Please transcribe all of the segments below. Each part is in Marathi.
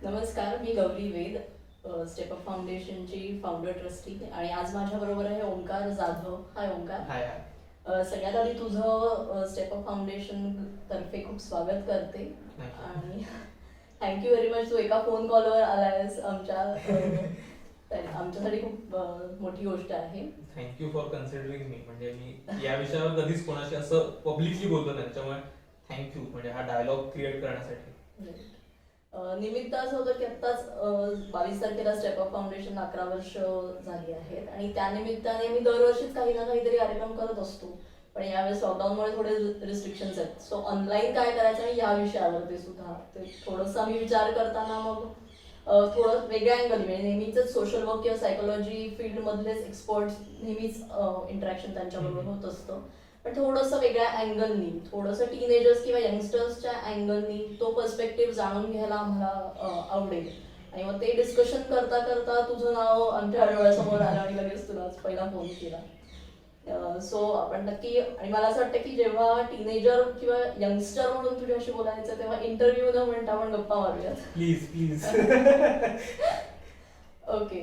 नमस्कार, मी गौरी वेद, स्टेप अप फाउंडेशनची फाउंडर ट्रस्टी आणि आज माझ्याबरोबर आहे ओंकार जाधव. हाय ओंकार. हाय हाय. सगळ्यात आधी तुझं स्टेप अप फाउंडेशन तर्फे खूप स्वागत करते आणि थँक्यू व्हेरी मच. तू एका फोन कॉलवर आलायस आमच्यासाठी खूप मोठी गोष्ट आहे. थँक्यू फॉर कन्सिडरिंग मी. म्हणजे मी या विषयावर कधीच कोणाशी असं पब्लिकली बोलतो नाही, त्याच्यामुळे थँक्यू म्हणजे हा डायलॉग क्रिएट करण्यासाठी. निमित्त असं होतं की आत्ताच 22 तारखेला स्टेप अप फाउंडेशन 11 वर्ष झाली आहेत आणि त्यानिमित्ताने मी दरवर्षीच काही ना काहीतरी कार्यक्रम करत असतो. पण यावेळेस लॉकडाऊनमुळे थोडे रिस्ट्रिक्शन्स आहेत. सो ऑनलाईन काय करायचं आणि या विषयावरती सुद्धा ते थोडंसं आम्ही विचार करताना मग थोडं वेगळ्या अँगल म्हणजे नेहमीच सोशल वर्क किंवा सायकोलॉजी फील्डमधलेच एक्सपर्ट्स नेहमीच इंटरॅक्शन त्यांच्याबरोबर होत असतं. पण थोडंसं वेगळ्या अँगलनी, थोडंसं टीनेजर्स किंवा यंगस्टर्सच्या अँगलनी तो पर्स्पेक्टिव्ह जाणून घ्यायला आम्हाला आवडेल. आणि मग ते डिस्कशन करता करता तुझं नाव आमच्या डोळ्यासमोर आलं आणि लगेच तुला पहिला फोन केला. सो आपण नक्की, आणि मला असं वाटतं की जेव्हा टीनेजर किंवा यंगस्टर म्हणून तुझ्याशी बोलायचं तेव्हा इंटरव्ह्यू न म्हणता आपण गप्पा मारूयात. Please please. ओके.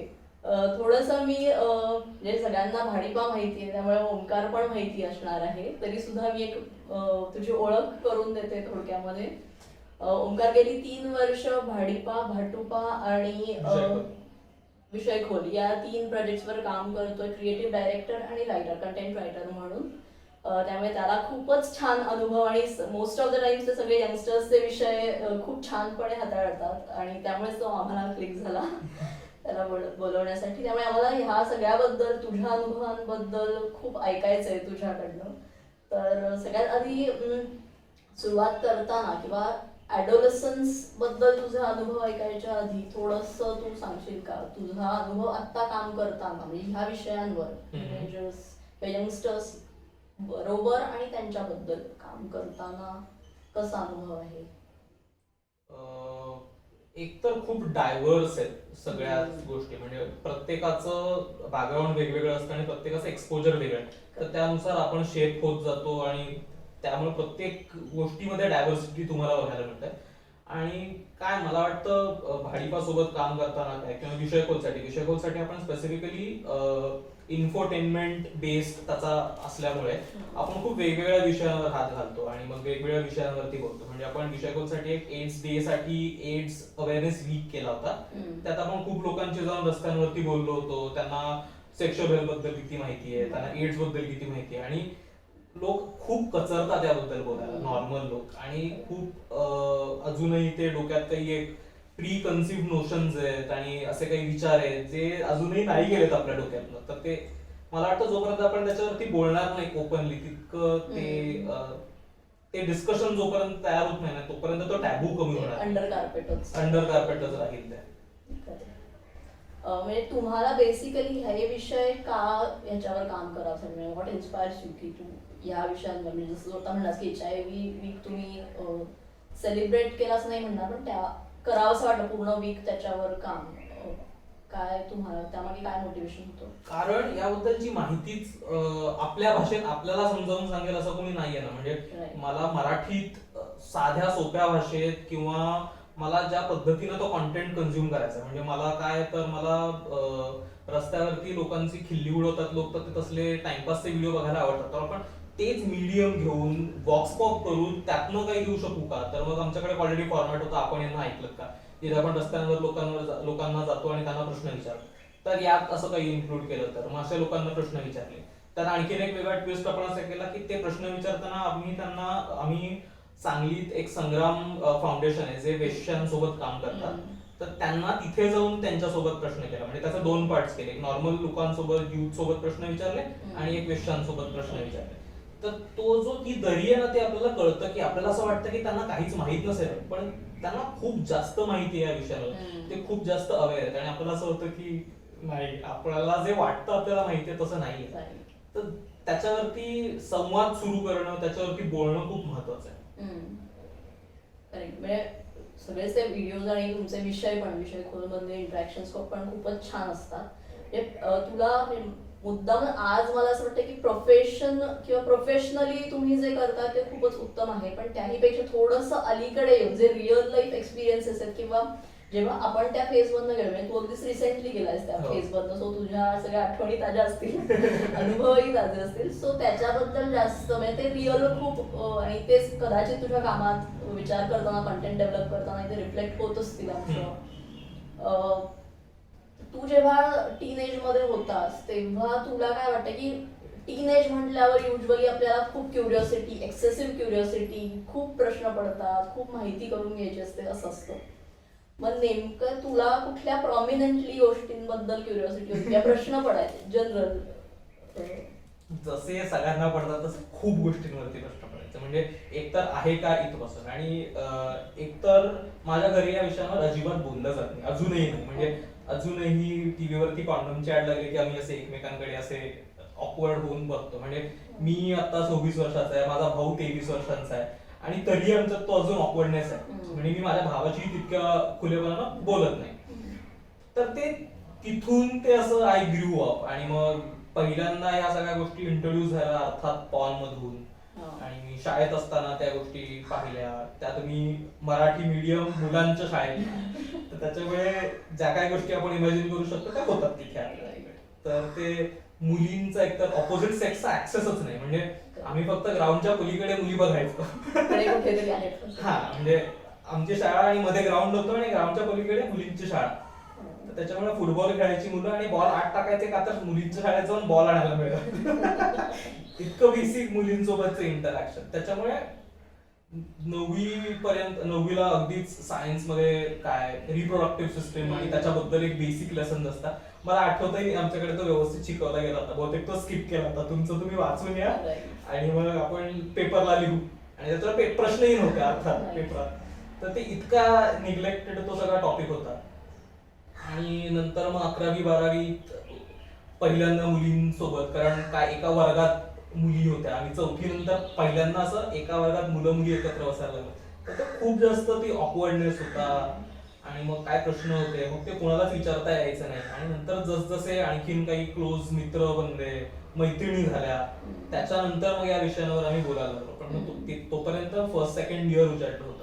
थोडंसं मी म्हणजे सगळ्यांना भाडीपा माहिती आहे त्यामुळे ओंकार पण माहिती असणार आहे, तरी सुद्धा मी एक तुझी ओळख करून देते थोडक्यामध्ये. ओंकार गेली 3 वर्ष भाडीपा, भाटुपा आणि विषय खोल या 3 प्रोजेक्ट्सवर काम करतोय, क्रिएटिव्ह डायरेक्टर आणि रायटर, कंटेंट रायटर म्हणून. त्यामुळे त्याला खूपच छान अनुभव आणि मोस्ट ऑफ द टाइम्स ते सगळे यंगस्टर्सचे विषय खूप छानपणे हाताळतात आणि त्यामुळेच तो आम्हाला क्लिक झाला त्याला बोलवण्यासाठी. त्यामुळे आम्हाला ह्या सगळ्याबद्दल, तुझ्या अनुभवांबद्दल खूप ऐकायचं आहे तुझ्याकडनं. तर सगळ्यात आधी सुरुवात करताना किंवा ॲडोलसन्स बद्दल तुझा अनुभव ऐकायच्या आधी थोडंसं तू सांगशील का तुझा अनुभव आत्ता काम करताना म्हणजे ह्या विषयांवर, टीनेजर्स किंवा यंगस्टर्स बरोबर आणि त्यांच्याबद्दल काम करताना कसा अनुभव आहे? एक तर खूप डायव्हर्स आहेत सगळ्याच गोष्टी. म्हणजे प्रत्येकाचं बॅकग्राऊंड वेगवेगळं असतं आणि प्रत्येकाचं एक्सपोजर वेगळं आहे, तर त्यानुसार आपण शेप होत जातो आणि त्यामुळे प्रत्येक गोष्टीमध्ये डायव्हर्सिटी तुम्हाला बघायला मिळते. आणि काय मला वाटतं भाडीपासोबत काम करताना काय किंवा विषयखोलसाठी आपण स्पेसिफिकली इन्फोटेनमेंट बेस्ड त्याचा असल्यामुळे आपण खूप वेगवेगळ्या विषयांवर हात घालतो आणि मग वेगवेगळ्या विषयांवरती बोलतो. म्हणजे आपण विषयखोलसाठी एक एड्स डे साठी एड्स अवेअरनेस वीक केला होता. त्यात आपण खूप लोकांची जाऊन रस्त्यांवरती बोललो होतो, त्यांना सेक्शुअल हेल्थ बद्दल किती माहिती आहे, त्यांना एड्स बद्दल किती माहिती आहे. आणि लोक खूप कचरतात त्याबद्दल बोलायला, नॉर्मल लोक. आणि खूप अजूनही ते डोक्यात काही एक प्री कन्सिव्ह नोशन्स आहेत आणि असे काही विचार आहेत जे अजूनही नाही गेलेत आपल्या डोक्यातनं. तर ते मला वाटतं जोपर्यंत आपण त्याच्यावरती बोलणार नाही ओपनली तितकं ते डिस्कशन जोपर्यंत तयार होत नाही ना तोपर्यंत तो टॅबू कमी होणार, अंडर कार्पेटच राहील त्या. म्हणजे तुम्हाला बेसिकली हे विषय का याच्यावर काम करावं म्हणजे व्हॉट इन्स्पायर्स यू की तू या विषयांवर, म्हणजे जसं स्वतः म्हणलास की HIV वीक तुम्ही सेलिब्रेट केलाच नाही म्हणणार, पण त्या करावंसं वाटतं पूर्ण वीक त्याच्यावर काम. काय तुम्हाला त्यामागे काय मोटिवेशन होतं? कारण याबद्दलची माहितीच आपल्या भाषेत आपल्याला समजावून सांगेल असं कोणी नाहीये ना. म्हणजे मला मराठीत साध्या सोप्या भाषेत किंवा मला ज्या पद्धतीनं तो कॉन्टेंट कन्झ्युम करायचा, म्हणजे मला काय तर मला रस्त्यावरती लोकांची खिल्ली उडवतात लोक, तर ते तसले टाइमपासचे व्हिडिओ बघायला आवडतात. तर आपण तेच मीडियम घेऊन बॉक्स पॉप करून त्यातनं काही देऊ शकू का? तर मग आमच्याकडे ऑलरेडी फॉर्मॅट होता, आपण यांना ऐकलं का, तिथे आपण रस्त्यांवर लोकांना जातो आणि त्यांना प्रश्न विचारतो. तर यात असं काही इन्क्लूड केलं तर मग अशा लोकांना प्रश्न विचारले. तर आणखीन एक वेगळा ट्विस्ट आपण असा केला की ते प्रश्न विचारताना आम्ही सांगलीत एक संग्राम फाउंडेशन आहे जे वेश्यांसोबत काम करतात, तर त्यांना तिथे जाऊन त्यांच्यासोबत प्रश्न केला. म्हणजे त्याचे 2 पार्ट्स केले, एक नॉर्मल लोकांसोबत युथ सोबत प्रश्न विचारले आणि एक वेश्यांसोबत प्रश्न विचारले. तर तो जो ती दरी आहे ना ते आपल्याला कळतं की आपल्याला असं वाटतं की त्यांना काहीच माहित नसेल, पण त्यांना खूप जास्त माहिती आहे या विषयावर, ते खूप जास्त अवेअर आहेत. आणि आपल्याला असं होतं की नाही, आपल्याला जे वाटतं आपल्याला माहिती आहे तसं नाहीये. तर त्याच्यावरती संवाद सुरू करणं, त्याच्यावरती बोलणं खूप महत्वाचं आहे. म्हणजे सगळेच ते व्हिडिओज आणि तुमचे विषय खोलमधले इंटरॅक्शन्स पण खूपच छान असतात. तुला मुद्दाम आज मला असं वाटतं की प्रोफेशन किंवा प्रोफेशनली तुम्ही जे करता ते खूपच उत्तम आहे, पण त्याहीपेक्षा थोडंसं अलीकडे येऊन जे रिअल लाईफ एक्सपिरियन्सेस आहेत किंवा जेव्हा आपण त्या फेज मधनं गेलो म्हणजे तू अगदीच रिसेंटली गेलायस त्या हो. फेज मधनं, सो तुझ्या सगळ्या आठवणी ताज्या असतील अनुभवही ताजे असतील, सो त्याच्याबद्दल जास्त म्हणजे ते रिअल खूप आणि तेच कदाचित तुझ्या कामात विचार करताना कंटेंट डेव्हलप करताना ते रिफ्लेक्ट होत असतील आमचं. तू जेव्हा टीनेज मध्ये होतास तेव्हा तुला काय वाटतं की टीनेज म्हटल्यावर युजली आपल्याला खूप क्युरिओसिटी, एक्सेसिव्ह क्युरिओसिटी, खूप प्रश्न पडतात, खूप माहिती करून घ्यायची असते असं असतं. मग नेमकं तुला कुठल्या प्रॉमिनंटली गोष्टींबद्दल क्युरिओसिटी होती किंवा प्रश्न पडायचे जनरल? जसे सगळ्यांना पडतात तसे खूप गोष्टींवरती प्रश्न पडायचे. म्हणजे एकतर आहे का इथपासून, आणि एकतर माझ्या घरी या विषयावर अजिबात बोललं जात नाही अजूनही. नाही म्हणजे अजूनही टीव्हीवरती कॉन्डमची ऍड लागली की आम्ही असे एकमेकांकडे असे ऑकवर्ड होऊन बघतो. म्हणजे मी आता 26 वर्षाचा आहे, माझा भाऊ 23 वर्षांचा आहे, आणि तरी आमच्यात तो अजून ऑकवर्डनेस आहे. म्हणजे मी माझ्या भावाची तितक्या खुलेपणानं बोलत नाही. तर ते तिथून ते असं आय ग्रू अप. आणि मग पहिल्यांदा ह्या सगळ्या गोष्टी इंट्रोड्यूस झाल्या अर्थात पॉर्न मधून. आणि मी शाळेत असताना त्या गोष्टी पाहिल्या, त्यात मी मराठी मीडियम मुलांच्या शाळेत, तर त्याच्यामुळे ज्या काही गोष्टी आपण इमॅजिन करू शकतो त्या होतात तिथे आपल्याकडे. तर ते मुलींचा एकतर ऑपोजिट सेक्सचा ऍक्सेसच नाही. म्हणजे आम्ही फक्त ग्राउंडच्या पलीकडे मुली बघायचो. हा म्हणजे आमची शाळा आणि मध्ये ग्राउंड होतं आणि ग्राउंडच्या पलीकडे मुलींची शाळा. तर त्याच्यामुळे फुटबॉल खेळायची मुलं आणि बॉल आत टाकायचे का तर मुलींच्या शाळेत जाऊन बॉल आणायला मिळालं. इतकं बेसिक मुलींसोबतचं इंटरॅक्शन. त्याच्यामुळे 9वीला अगदीच सायन्स मध्ये काय रिप्रोडक्टिव्ह सिस्टम आणि त्याच्याबद्दल एक बेसिक लेसन असतात. मला आठवतही आमच्याकडे तो व्यवस्थित शिकवला गेला होता. बहुतेक तो स्किप केला होता. तुमचं तुम्ही वाचून या आणि मग आपण पेपरला लिहू, आणि त्याच्यावर प्रश्नही नव्हते अर्थात पेपरात. तर ते इतका निग्लेक्टेड तो सगळा टॉपिक होता. आणि नंतर मग 11वी-12वीत पहिल्यांदा मुलींसोबत, कारण काय एका वर्गात मुली होत्या आणि 4थी नंतर पहिल्यांदा असं एका वर्गात मुलं मुली एकत्र बसायला लागलं. तर ते खूप जास्त ती ऑकवर्डनेस होता. आणि मग काय प्रश्न होते, मग ते कोणालाच विचारता यायचं नाही. आणि नंतर जसजसे आणखीन काही क्लोज मित्र बनले, मैत्रिणी झाल्या, त्याच्यानंतर मग या विषयांवर आम्ही बोलायला लागलो. पण मग तोपर्यंत फर्स्ट सेकंड इयर उजाडलं होतं.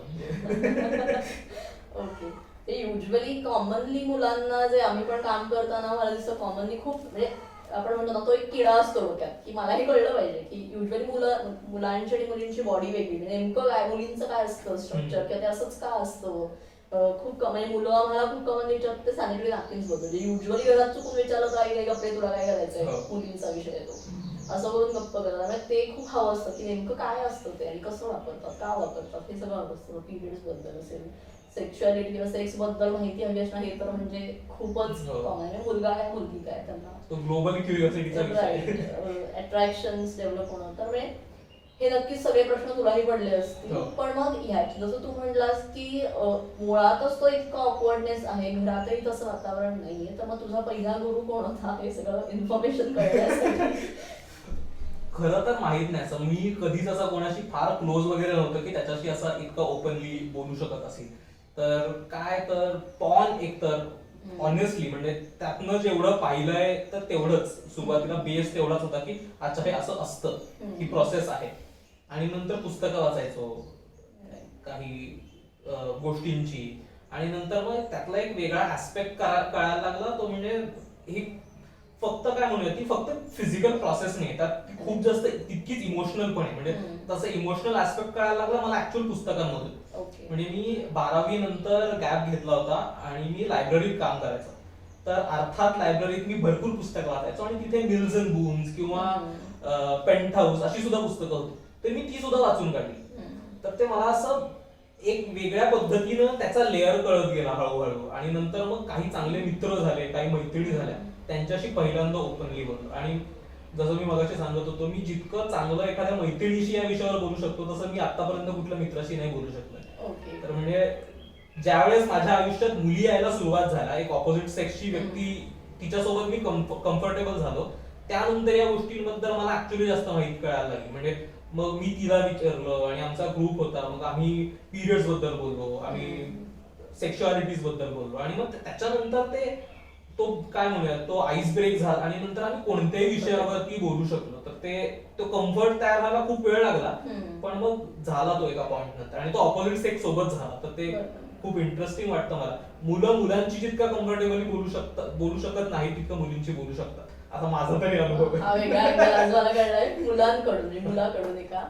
ओके. ते युजली कॉमनली मुलांना, जे आम्ही पण काम करताना मला दिसतं कॉमनली खूप म्हणजे आपण म्हणतो ना तो एक किडा असतो डोक्यात की मला हे कळलं पाहिजे की युजली मुलांची आणि मुलींची बॉडी वेगळी, नेमकं काय मुलींचं काय असतं स्ट्रक्चर किंवा ते असंच का असतं. खूप म्हणजे मुलं आम्हाला खूप कमी विचारतात ते सॅनिटरी नॅपकिन्स बद्दल. म्हणजे युजली घरात चुकून विचारलं तर आई गप्पे तुला काय करायचंय, मुलींचा विषय येतो असं करून गप्प करतात. म्हणजे ते खूप हवं असतं की नेमकं काय असतं ते आणि कसं वापरतात, का वापरतात, हे सगळं हवं असतं. पिरियड्स बद्दल असेल, सेक्शुअलिटी किंवा सेक्स बद्दल माहिती हवी असणं, हे तर म्हणजे खूपच कॉमन आहे. मुलगा काय मुलगी काय त्यांना ग्लोबल क्युरिओसिटीचा विषय, अट्रॅक्शन्स डेव्हलप होणं. तर म्हणजे हे नक्कीच सगळे प्रश्न तुलाही पडले असतील. पण मग जसं तू म्हणलास की मुळातच तो इतका ऑकवर्डनेस आहे, घरातही तसं वातावरण नाहीये, तर मग तुझा पहिला गुरु कोण होता हे सगळं इन्फॉर्मेशन कळण्यासाठी? खरं तर माहित नाही. असं मी कधीच असं कोणाशी फार क्लोज वगैरे नव्हतं की त्याच्याशी असं इतकं ओपनली बोलू शकत असेल. तर काय तर पॉर्न एकतर ऑनेस्टली म्हणजे त्यातनं जेवढं पाहिलंय तर तेवढंच सुरुवातीला बेस तेवढाच होता की अच्छा हे असं असतं, ही प्रोसेस आहे. आणि नंतर पुस्तकं वाचायचो काही गोष्टींची, आणि नंतर मग त्यातला एक वेगळा ऍस्पेक्ट कळायला लागला. तो म्हणजे ही फक्त काय म्हणूया ती फक्त फिजिकल प्रोसेस नाही, त्यात खूप जास्त तितकीच इमोशनल पण आहे. म्हणजे तसं इमोशनल ऍस्पेक्ट कळायला लागला मला ऍक्च्युअल पुस्तकांमधून. म्हणजे मी 12वी नंतर गॅप घेतला होता आणि मी लायब्ररीत काम करायचो. तर अर्थात लायब्ररीत मी भरपूर पुस्तकं वाचायचो आणि तिथे मिल्स अँड बून्स किंवा पेंट हाऊस अशी सुद्धा पुस्तकं होती. तर मी ती सुद्धा वाचून काढली. तर ते मला असं एक वेगळ्या पद्धतीनं त्याचा लेअर कळत गेला हळूहळू. आणि नंतर मग काही चांगले मित्र झाले, काही मैत्रिणी झाल्या, त्यांच्याशी पहिल्यांदा ओपनली बोललो. आणि जसं मी मगाशी सांगत होतो, मी जितकं चांगलं एखाद्या मैत्रिणीशी या विषयावर बोलू शकतो तसं मी आतापर्यंत कुठल्या मित्राशी नाही बोलू शकलो. तर म्हणजे ज्यावेळेस माझ्या आयुष्यात मुली यायला सुरुवात झाला, एक ऑपोजिट सेक्सची व्यक्ती तिच्यासोबत मी कम्फर्टेबल झालो, त्यानंतर या गोष्टींबद्दल मला ऍक्च्युअली जास्त माहिती कळायला लागली. म्हणजे मग मी तिला विचारलं आणि आमचा ग्रुप होता, मग आम्ही पिरियड्स बद्दल बोललो, आम्ही सेक्शुअलिटीज बद्दल बोललो. आणि मग त्याच्यानंतर तो काय म्हणूया तो आईस ब्रेक झाला आणि नंतर आम्ही कोणत्याही विषयावरती बोलू शकलो. तर तो कम्फर्ट तयार व्हायला खूप वेळ लागला, पण मग झाला तो एका पॉइंट नंतर. आणि तो ऑपोजिट सेक्स सोबत झाला. तर ते खूप इंटरेस्टिंग वाटतं मला. मुलं मुलांची जितका कम्फर्टेबली बोलू शकत नाही तितकं मुलींची बोलू शकतात. आता माझा तरी अनुभव हा वेगळा अँगल आज मला कळलाय मुलांकडून म्हणजे मुलाकडून एका,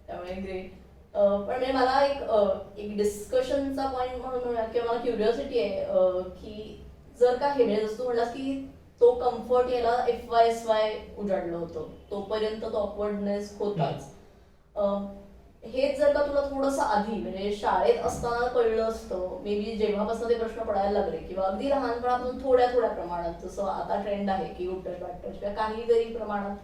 त्यामुळे ग्रेट. पण म्हणजे मला एक डिस्कशनचा पॉइंट म्हणून म्हणूया किंवा मला क्युरिओसिटी आहे की जर का हे म्हणजे जसं तू म्हणलास की तो कम्फर्ट याला FY उजाडलं होतं, तोपर्यंत तो ऑकवर्डनेस होताच. हेच जर का तुला थोडंसं आधी म्हणजे शाळेत असताना कळलं असतं, मे बी जेव्हापासून ते प्रश्न पडायला लागले किंवा अगदी लहानपणापासून थोड्या थोड्या प्रमाणात, जसं आता ट्रेंड आहे की गुड टच बॅड टच किंवा काही जरी प्रमाणात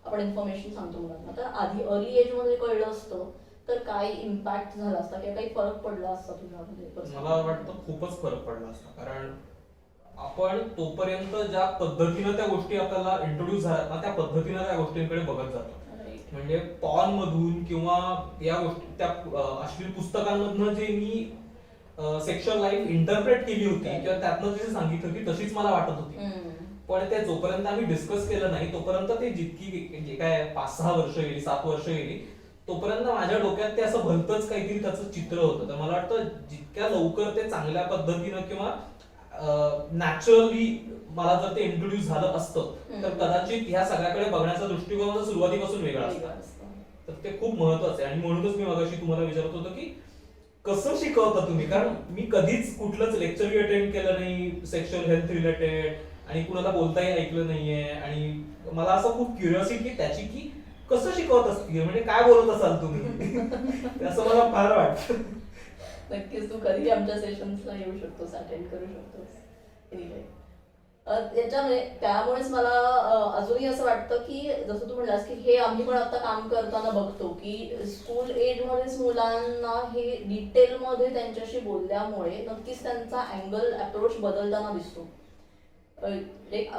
आपण इन्फॉर्मेशन सांगतो मुलांना, तर आधी अर्ली एज मध्ये कळलं असतं तर काय इम्पॅक्ट झाला असता किंवा काही फरक पडला असता तुझ्यामध्ये? मला वाटतं खूपच फरक पडला असता. कारण आपण तोपर्यंत ज्या पद्धतीनं त्या गोष्टी आपल्याला इंट्रोड्यूस झाल्या ना त्या पद्धतीनं त्या गोष्टींकडे बघत जातो. म्हणजे पॉर्न मधून किंवा या गोष्टी त्या अश्लील पुस्तकांमधनं जे मी सेक्शुअल लाईफ इंटरप्रेट केली होती किंवा त्यातनं जे सांगितलं की तशीच मला वाटत होती. पण ते जोपर्यंत आम्ही डिस्कस केलं नाही तोपर्यंत ते जितकी जे काय 5-6 वर्ष गेली 7 वर्ष गेली तोपर्यंत माझ्या डोक्यात ते असं भलतंच काहीतरी त्याचं चित्र होतं. तर मला वाटतं जितक्या लवकर ते चांगल्या पद्धतीनं किंवा नॅचरली मला जर ते इंट्रोड्यूस झालं असतं तर कदाचित ह्या सगळ्याकडे बघण्याचा दृष्टिकोन सुरुवातीपासून वेगळा असता. तर ते खूप महत्वाचं आहे. आणि म्हणूनच मी मगाशी तुम्हाला विचारत होतो की कसं शिकवता तुम्ही, कारण मी कधीच कुठलंच लेक्चरही अटेंड केलं नाही सेक्शुअल हेल्थ रिलेटेड आणि कुणाला बोलताही ऐकलं नाहीये. आणि मला असं खूप क्युरिओसिटी त्याची की कसं शिकवत असतील, म्हणजे काय बोलत असाल तुम्ही असं मला फार वाटतं. नक्कीच तू कधी आमच्या सेशन्सला येऊ शकतोस, अटेंड करू शकतोस. त्याच्यामुळे त्यामुळेच मला अजूनही असं वाटतं की जसं तू म्हणलास की हे आम्ही पण आता काम करताना बघतो की स्कूल एज मध्येच मुलांना हे डिटेलमध्ये त्यांच्याशी बोलल्यामुळे नक्कीच त्यांचा अँगल अप्रोच बदलताना दिसतो. एक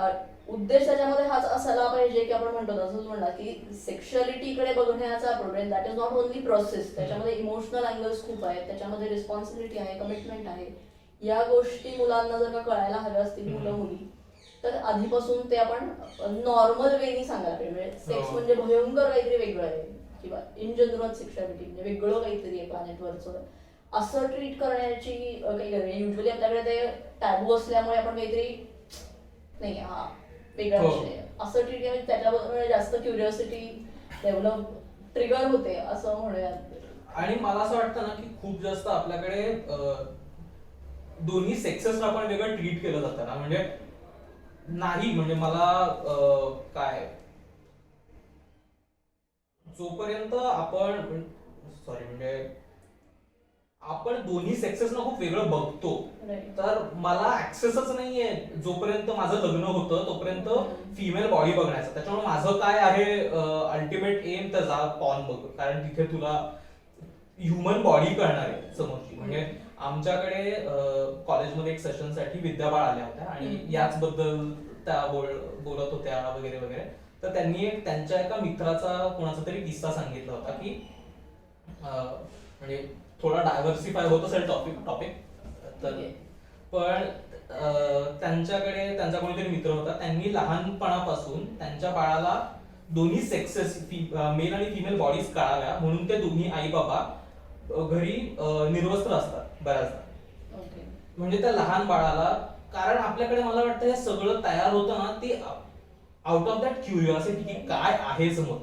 उद्देश त्याच्यामध्ये हाच असायला पाहिजे की आपण म्हणतो तसं तू म्हणला की सेक्शुअलिटीकडे बघण्याचा approach that is not only process, त्याच्यामध्ये इमोशनल अँगल्स खूप आहेत, त्याच्यामध्ये रिस्पॉन्सिबिलिटी आहे, कमिटमेंट आहे. या गोष्टी मुलांना जर का कळायला हव्या असतील मुलं मुली तर आधीपासून ते आपण नॉर्मल वेनी सांगायला पाहिजे. म्हणजे सेक्स म्हणजे भयंकर काहीतरी वेगळं आहे किंवा इन जनरल सेक्शुअलिटी म्हणजे वेगळं काहीतरी आहे प्लॅनेटवरचं असं ट्रीट करण्याची काही गरज नाही. युजली आपल्याकडे ते टॅबू असल्यामुळे आपण काहीतरी नाही हा वेगळा विषय असं ट्रीट केलं त्याच्याबद्दल जास्त क्युरिओसिटी डेव्हलप ट्रिगर होते असं म्हणूयात. आणि मला असं वाटतं ना की खूप जास्त आपल्याकडे दोन्ही सेक्सेसला आपण वेगळं ट्रीट केलं जातं ना. म्हणजे नाही म्हणजे मला काय जोपर्यंत आपण म्हणजे आपण दोन्ही सेक्सेसना खूप वेगळं बघतो तर मला ऍक्सेसच नाहीये जोपर्यंत माझं लग्न होतं तोपर्यंत फिमेल बॉडी बघण्याचं. त्याच्यामुळे माझं काय आहे अल्टिमेट एम त्याचा पॉर्न बघ, कारण तिथे तुला ह्युमन बॉडी कळणार आहे समोरची. म्हणजे आमच्याकडे कॉलेजमध्ये एक सेशनसाठी विद्याबाळ आल्या होत्या आणि याच बद्दल त्या बोलत होत्या वगैरे वगैरे. तर त्यांनी त्यांच्या एका मित्राचा कोणाचा तरी किस्सा सांगितला होता की म्हणजे थोडा डायव्हर्सिफाय होत असेल टॉपिक तर पण त्यांच्याकडे त्यांचा कोणीतरी मित्र होता, त्यांनी लहानपणापासून त्यांच्या बाळाला दोन्ही सेक्सेस मेल आणि फिमेल बॉडीज कळाव्या म्हणून ते दोन्ही आई बाबा घरी निर्वस्त्र असतात बऱ्याचदा. म्हणजे त्या लहान बाळाला, कारण आपल्याकडे मला वाटतं हे सगळं तयार होतं ना ते आउट ऑफ दॅट क्युरिओसिटी की काय आहे समोर.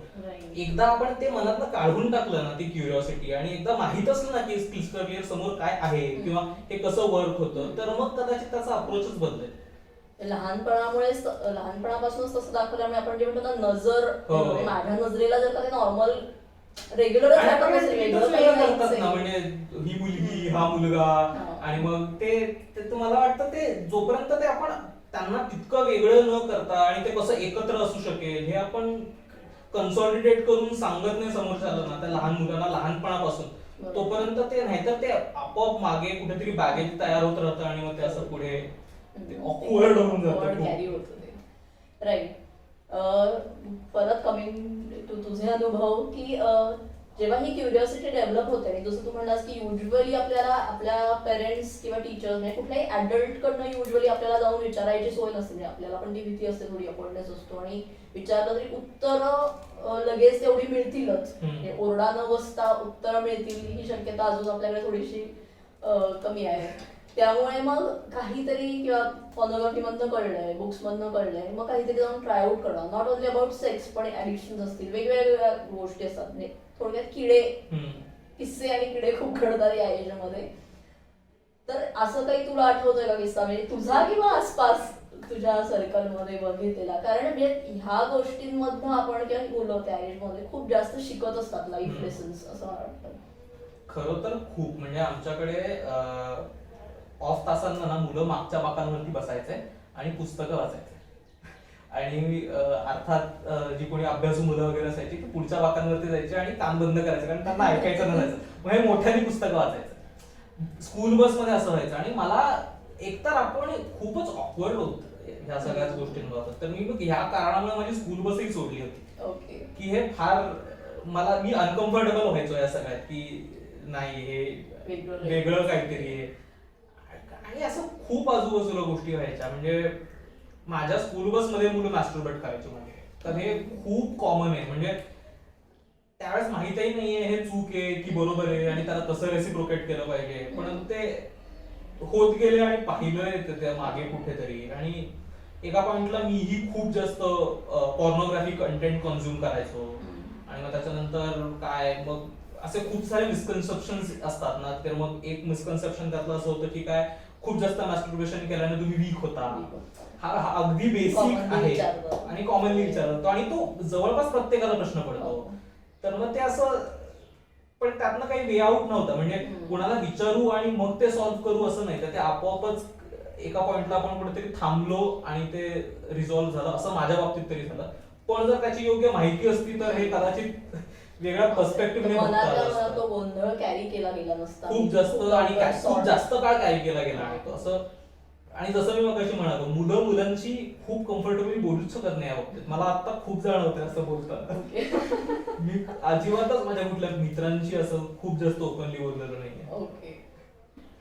एकदा आपण ते मनातनं काढून टाकलं ना ती क्युरिओसिटी आणि एकदा माहित असलं ना की क्लिअर समोर काय आहे किंवा हे कसं वर्क होतं तर मग कदाचित त्याचा अप्रोचच बदलेल. लहानपणापासूनच तसं दाखवल्यामुळे आपण जे म्हणतो ना नजर, माझ्या नजरेला जर का ते नॉर्मल रेग्युलर करतात ना म्हणजे ही मुलगी हा मुलगा आणि मग ते तुम्हाला वाटतं ते जोपर्यंत ते आपण त्यांना तितकं वेगळं न करता आणि ते कसं एकत्र असू शकेल हे आपण कन्सॉलिडेट करून सांगत नाही समोरच्याला ना त्या लहान मुलांना लहानपणापासून तोपर्यंत ते नाहीतर ते आपोआप मागे कुठेतरी बॅगेज तयार होत राहतं आणि मग ते असं पुढे ऑकवर्ड होऊन जातं. राईट. परत कमिंग टू तुझे अनुभव की जेव्हा ही क्युरिओसिटी डेव्हलप होते आणि जसं तू म्हणलास की युजली आपल्याला आपल्या पेरेंट्स किंवा टीचर्स म्हणजे कुठल्याही ऍडल्ट कडनं युजली आपल्याला जाऊन विचारायची सोय नसते. म्हणजे आपल्याला पण ती भीती असते, थोडी अपॉइंटनेस असतो आणि विचारलं तरी उत्तर लगेच तेवढी मिळतीलच, ओरडा न बसता उत्तर मिळतील ही शक्यता अजून आपल्याकडे थोडीशी कमी आहे. त्यामुळे मग काहीतरी किंवा पॉर्नोग्राफी मधनं कळलंय, बुक्स मधनं कळलंय, मग काहीतरी जाऊन ट्राय आउट करणं. नॉट ओनली अबाउट सेक्स, पण ऍडिक्शन असतील, वेगवेगळ्या गोष्टी असतात. म्हणजे थोडक्यात किस्से आणि किडे खूप घडतात या एज मध्ये. तर असं काही तुला आठवतंय का किस्सा, म्हणजे तुझा किंवा आसपास तुझ्या सर्कलमध्ये बघितलेला? कारण म्हणजे ह्या गोष्टींमधनं आपण किंवा मुलं त्या एज मध्ये खूप जास्त शिकत असतात लाईफ लेसन्स, असं मला वाटतं. खरं तर खूप, म्हणजे आमच्याकडे ऑफ तासांना ना मुलं मागच्या बाकांवरती बसायचे आणि पुस्तकं वाचायचे. आणि अर्थात जी कोणी अभ्यासू मुलं वगैरे असायची ती पुढच्या बाकांवरती जायची आणि कान बंद करायचं, कारण त्यांना ऐकायचं नसायचं. म्हणजे मोठ्याने पुस्तकं वाचायचं. स्कूल बस मध्ये असं व्हायचं. आणि मला एकतर आपण खूपच ऑकवर्ड होत ह्या सगळ्याच गोष्टींवर. तर मी मग ह्या कारणामुळे माझी स्कूल बसही सोडली होती. ओके. की हे फार मी अनकम्फर्टेबल व्हायचो या सगळ्यात, की नाही हे वेगळं काहीतरी आहे. आणि असं खूप आजूबाजूला गोष्टी व्हायच्या. म्हणजे माझ्या स्कूल बस मध्ये मुलं मॅस्टरबेट करायचे म्हणजे. तर हे खूप कॉमन आहे. म्हणजे त्यावेळेस माहितही नाहीये हे चूक आहे की बरोबर आहे आणि त्याला कसं रेसिप्रोकेट केलं पाहिजे. पण ते होत गेले आणि पाहिलंय त्या मागे कुठेतरी. आणि एका पॉइंटला मीही खूप जास्त पॉर्नोग्राफी कंटेंट कन्झ्युम करायचो. आणि मग त्याच्यानंतर काय, मग असे खूप सारे मिसकन्सेप्शन असतात ना. तर मग एक मिसकन्सेप्शन त्यातलं असं होतं की काय, खूप जास्त मॅस्टरबेशन केल्याने तुम्ही वीक होता. हा अगदी बेसिक आहे आणि कॉमनली विचारला जातो आणि तो जवळपास प्रत्येकाला प्रश्न पडतो. तर मग ते असं, पण त्यातनं काही वे आउट नव्हतं. म्हणजे कोणाला विचारू आणि मग ते सॉल्व्ह करू असं नाही. तर ते आपोआपच एका पॉइंटला आपण कुठेतरी थांबलो आणि ते रिझॉल्व्ह झालं. असं माझ्या बाबतीत तरी झालं. पण जर त्याची योग्य माहिती असती तर हे कदाचित वेगळ्या पर्स्पेक्टिव्हने तो गोंधळ कॅरी केला गेला नसता खूप जास्त. आणि खूप जास्त काळ कॅरी केला गेला आहे तो असं. आणि जसं मी मगाशी म्हणालो, मुलं मुलांची खूप कम्फर्टेबली बोलूच शकत नाही या बाबतीत. मला आता खूप जाणवते असं बोलतात. मी अजिबातच माझ्या कुठल्या मित्रांची असं खूप जास्त ओपनली बोललेलो नाहीये. ओके.